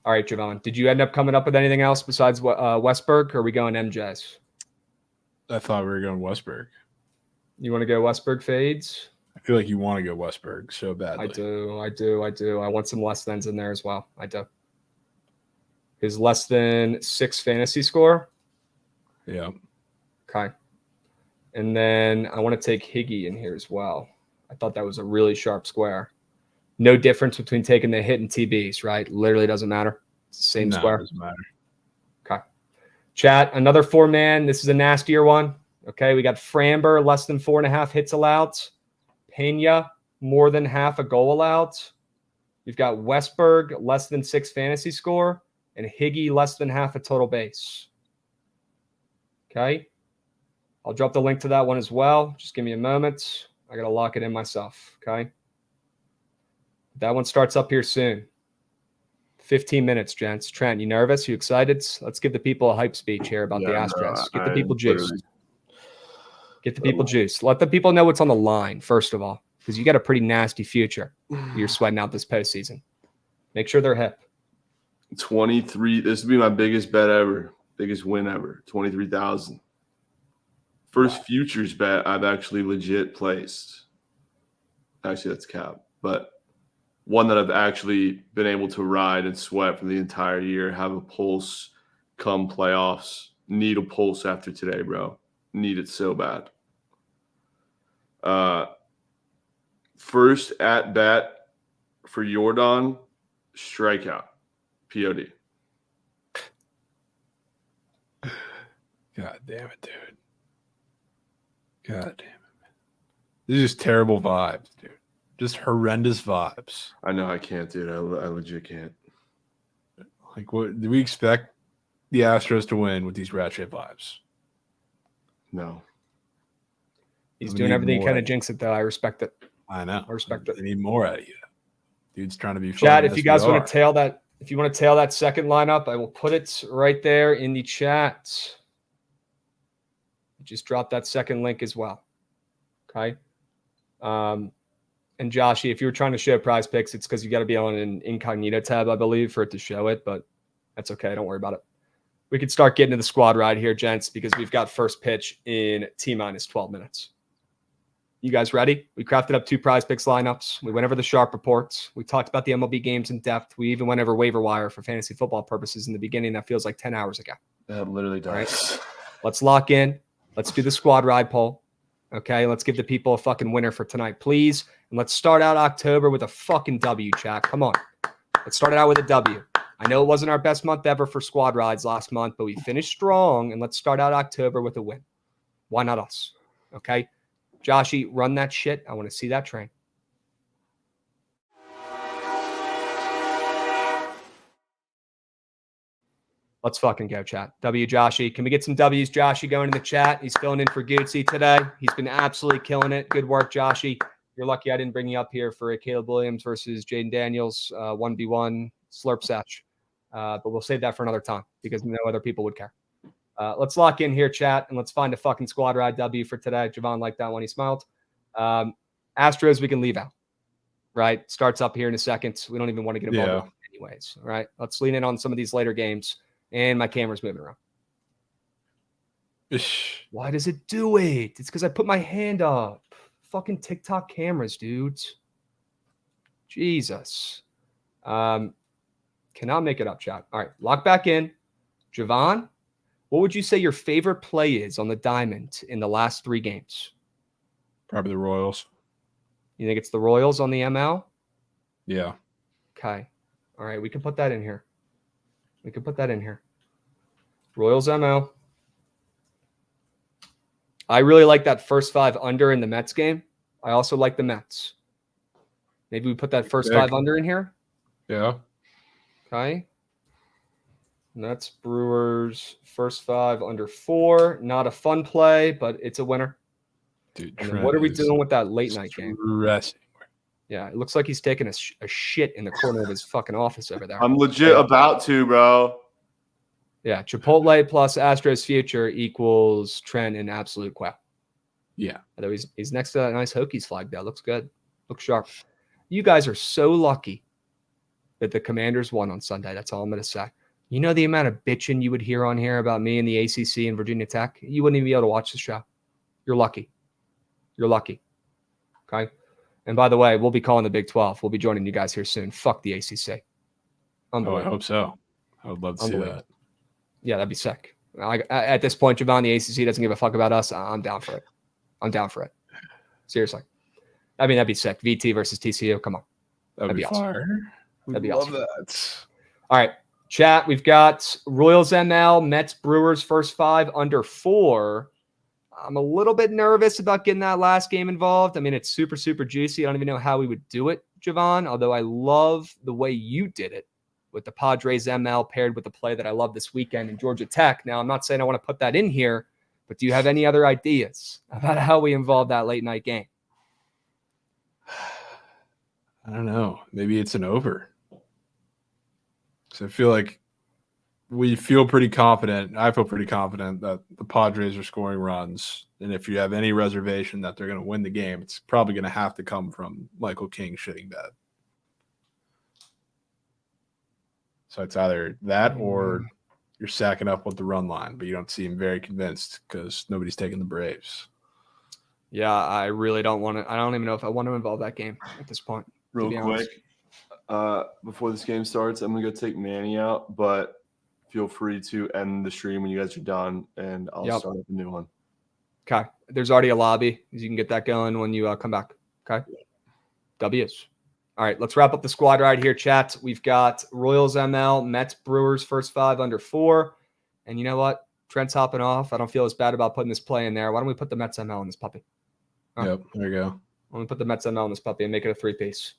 All right, Jovan. Did you end up coming up with anything else besides Westberg, or are we going MJs? I thought we were going Westberg. You want to go Westberg fades? I feel like you want to go Westberg so badly. I do. I want some less thans in there as well. I do. His less than 6 fantasy score. Yeah. Okay. And then I want to take Higgy in here as well. I thought that was a really sharp square. No difference between taking the hit and TBs, right? Literally doesn't matter. It's the same square. Doesn't matter. Okay. Chat, another 4-man. This is a nastier one. Okay. We got Framber, less than 4.5 hits allowed. Pena, more than half a goal allowed. You've got Westberg, less than 6 fantasy score. And Higgy, less than half a total base. Okay. I'll drop the link to that one as well. Just give me a moment. I got to lock it in myself. Okay. That one starts up here soon. 15 minutes, gents. Trent, you nervous? You excited? Let's give the people a hype speech here about the Astros. Get the people juiced. Get the people juiced. Let the people know what's on the line, first of all, because you got a pretty nasty future you're sweating out this postseason. Make sure they're hip. 23. This would be my biggest bet ever. Biggest win ever. 23,000. First futures bet I've actually legit placed. Actually, that's cap. But one that I've actually been able to ride and sweat for the entire year. Have a pulse come playoffs. Need a pulse after today, bro. Need it so bad. First at bat for Jordan, strikeout. POD. God damn it, dude. God damn it, man. These are just terrible vibes, dude. Just horrendous vibes. I know I can't, dude. I legit can't. Like, what do we expect the Astros to win with these ratchet vibes? No. He's doing everything he can to jinx it, though. I respect it. I know. I respect it. They need more out of you. Dude's trying to be fun. Chat, if you guys want to tail that, if you want to tail that second lineup, I will put it right there in the chat. Just drop that second link as well. Okay. And Joshy, if you were trying to show PrizePicks, it's because you got to be on an incognito tab, I believe, for it to show it, but that's okay. Don't worry about it. We can start getting to the squad ride here, gents, because we've got first pitch in T-minus 12 minutes. You guys ready? We crafted up 2 PrizePicks lineups. We went over the sharp reports. We talked about the MLB games in depth. We even went over waiver wire for fantasy football purposes in the beginning. That feels like 10 hours ago. That literally does. All right. Let's lock in. Let's do the squad ride poll. Okay, let's give the people a fucking winner for tonight, please. And let's start out October with a fucking W, chat. Come on. Let's start it out with a W. I know it wasn't our best month ever for squad rides last month, but we finished strong, and let's start out October with a win. Why not us? Okay? Joshy, run that shit. I want to see that train. Let's fucking go, chat. W, Joshy. Can we get some W's, Joshy, going in the chat? He's filling in for Gucci today. He's been absolutely killing it. Good work, Joshy. You're lucky I didn't bring you up here for a Caleb Williams versus Jaden Daniels 1v1 slurp satch. But we'll save that for another time because no other people would care. Let's lock in here, chat, and let's find a fucking squad ride W for today. Jovan liked that one. He smiled. Astros, we can leave out. Right? Starts up here in a second. We don't even want to get involved with it anyways. All right? Let's lean in on some of these later games. And my camera's moving around. Ish. Why does it do it? It's because I put my hand up. Fucking TikTok cameras, dudes. Jesus. Cannot make it up, chat. All right, lock back in. Jovan, what would you say your favorite play is on the diamond in the last 3 games? Probably the Royals. You think it's the Royals on the ML? Yeah. Okay. All right, we can put that in here. Royals ML. I really like that first 5 under in the Mets game. I also like the Mets. Maybe we put that first 5 under in here. Yeah. Okay. Mets, Brewers, first 5 under 4. Not a fun play, but it's a winner. Dude, And then what are we doing with that late night game? Stressing. Yeah, it looks like he's taking a shit in the corner of his fucking office over there. I'm legit about to, bro. Yeah, Chipotle plus Astros future equals Trent in absolute quail. Yeah. Although he's next to that nice Hokies flag there. Looks good. Looks sharp. You guys are so lucky that the Commanders won on Sunday. That's all I'm going to say. You know the amount of bitching you would hear on here about me and the ACC and Virginia Tech? You wouldn't even be able to watch the show. You're lucky. Okay? And by the way, we'll be calling the Big 12. We'll be joining you guys here soon. Fuck the ACC. Oh, I hope so. I would love to see that. Yeah, that'd be sick. At this point, Jovan, the ACC doesn't give a fuck about us. I'm down for it. Seriously. I mean, that'd be sick. VT versus TCU. Come on. That'd be awesome. fire. That'd be love awesome. that. All right. Chat, we've got Royals ML, Mets, Brewers, first 5 under 4. I'm a little bit nervous about getting that last game involved. I mean, it's super, super juicy. I don't even know how we would do it, Jovan, although I love the way you did it with the Padres ML paired with the play that I love this weekend in Georgia Tech. Now, I'm not saying I want to put that in here, but do you have any other ideas about how we involve that late night game? I don't know. Maybe it's an over. So I feel like we feel pretty confident. I feel pretty confident that the Padres are scoring runs. And if you have any reservation that they're going to win the game, it's probably going to have to come from Michael King shitting bad. So it's either that or you're sacking up with the run line, but you don't seem very convinced because nobody's taking the Braves. Yeah, I really don't want to. I don't even know if I want to involve that game at this point. Real quick, before this game starts, I'm going to go take Manny out, but feel free to end the stream when you guys are done, and I'll start up a new one. Okay. There's already a lobby. You can get that going when you come back. Okay. W's. All right. Let's wrap up the squad right here, chat. We've got Royals ML, Mets, Brewers, first 5 under 4. And you know what? Trent's hopping off. I don't feel as bad about putting this play in there. Why don't we put the Mets ML in this puppy? Yep. There you go. Let me put the Mets ML in this puppy and make it a 3-piece.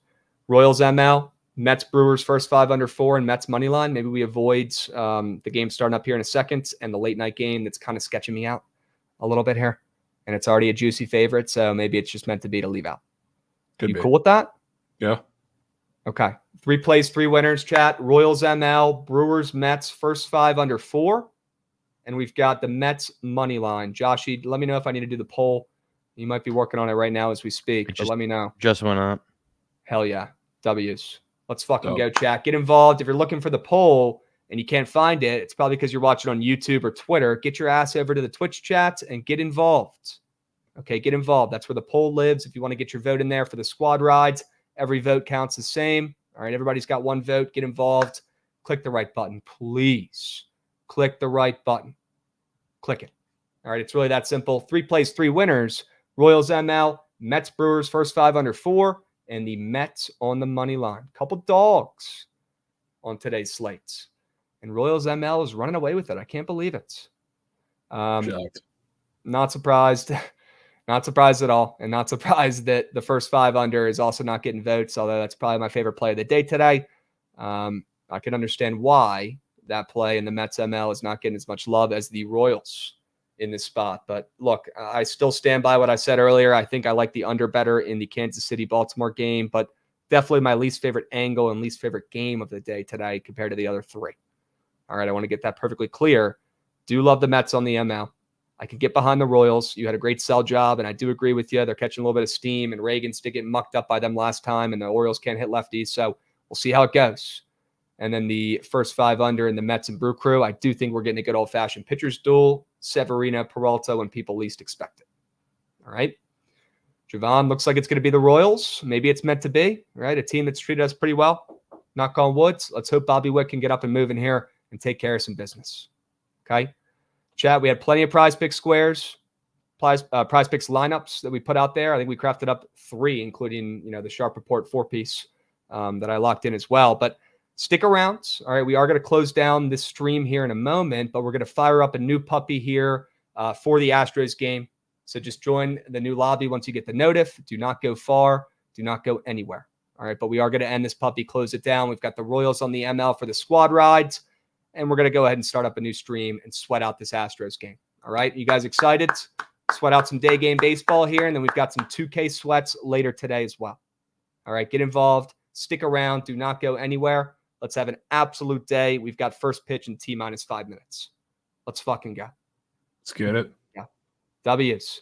Royals ML, Mets, Brewers, first 5 under 4, and Mets money line. Maybe we avoid the game starting up here in a second and the late night game that's kind of sketching me out a little bit here. And it's already a juicy favorite, so maybe it's just meant to be to leave out. Could you be. Cool with that? Yeah. Okay. 3 plays, 3 winners, chat. Royals ML, Brewers, Mets, first 5 under 4. And we've got the Mets money line. Joshy, let me know if I need to do the poll. You might be working on it right now as we speak, but let me know. Just went up. Hell yeah. W's. Let's fucking go, chat. Get involved. If you're looking for the poll and you can't find it, it's probably because you're watching on YouTube or Twitter. Get your ass over to the Twitch chat and get involved. Okay, get involved. That's where the poll lives. If you want to get your vote in there for the squad rides, every vote counts the same. All right, everybody's got 1 vote. Get involved. Click the right button, please. Click the right button. Click it. All right, it's really that simple. 3 plays, 3 winners. Royals ML, Mets, Brewers, first 5 under 4, and the Mets on the money line. Couple dogs on today's slates. And Royals ML is running away with it. I can't believe it. Not surprised. Not surprised at all. And not surprised that the first 5 under is also not getting votes, although that's probably my favorite play of the day today. I can understand why that play in the Mets ML is not getting as much love as the Royals in this spot. But look, I still stand by what I said earlier. I think I like the under better in the Kansas City-Baltimore game, but definitely my least favorite angle and least favorite game of the day today compared to the other 3. All right, I want to get that perfectly clear. Do love the Mets on the ML. I can get behind the Royals. You had a great sell job, and I do agree with you. They're catching a little bit of steam, and Reagan's still getting mucked up by them last time, and the Orioles can't hit lefties, so we'll see how it goes. And then the first 5 under in the Mets and Brew Crew, I do think we're getting a good old-fashioned pitchers duel. Severino, Peralta when people least expect it. All right. Jovan looks like it's going to be the Royals. Maybe it's meant to be, right? A team that's treated us pretty well. Knock on wood. Let's hope Bobby Witt can get up and move in here and take care of some business. Okay. Chat, we had plenty of PrizePicks squares, PrizePicks lineups that we put out there. I think we crafted up 3, including, the Sharp Report 4-piece that I locked in as well. But stick around. All right. We are going to close down this stream here in a moment, but we're going to fire up a new puppy here for the Astros game. So just join the new lobby once you get the notif. Do not go far. Do not go anywhere. All right. But we are going to end this puppy, close it down. We've got the Royals on the ML for the squad rides. And we're going to go ahead and start up a new stream and sweat out this Astros game. All right. You guys excited? Sweat out some day game baseball here. And then we've got some 2K sweats later today as well. All right. Get involved. Stick around. Do not go anywhere. Let's have an absolute day. We've got first pitch in T-minus 5 minutes. Let's fucking go. Let's get it. W's.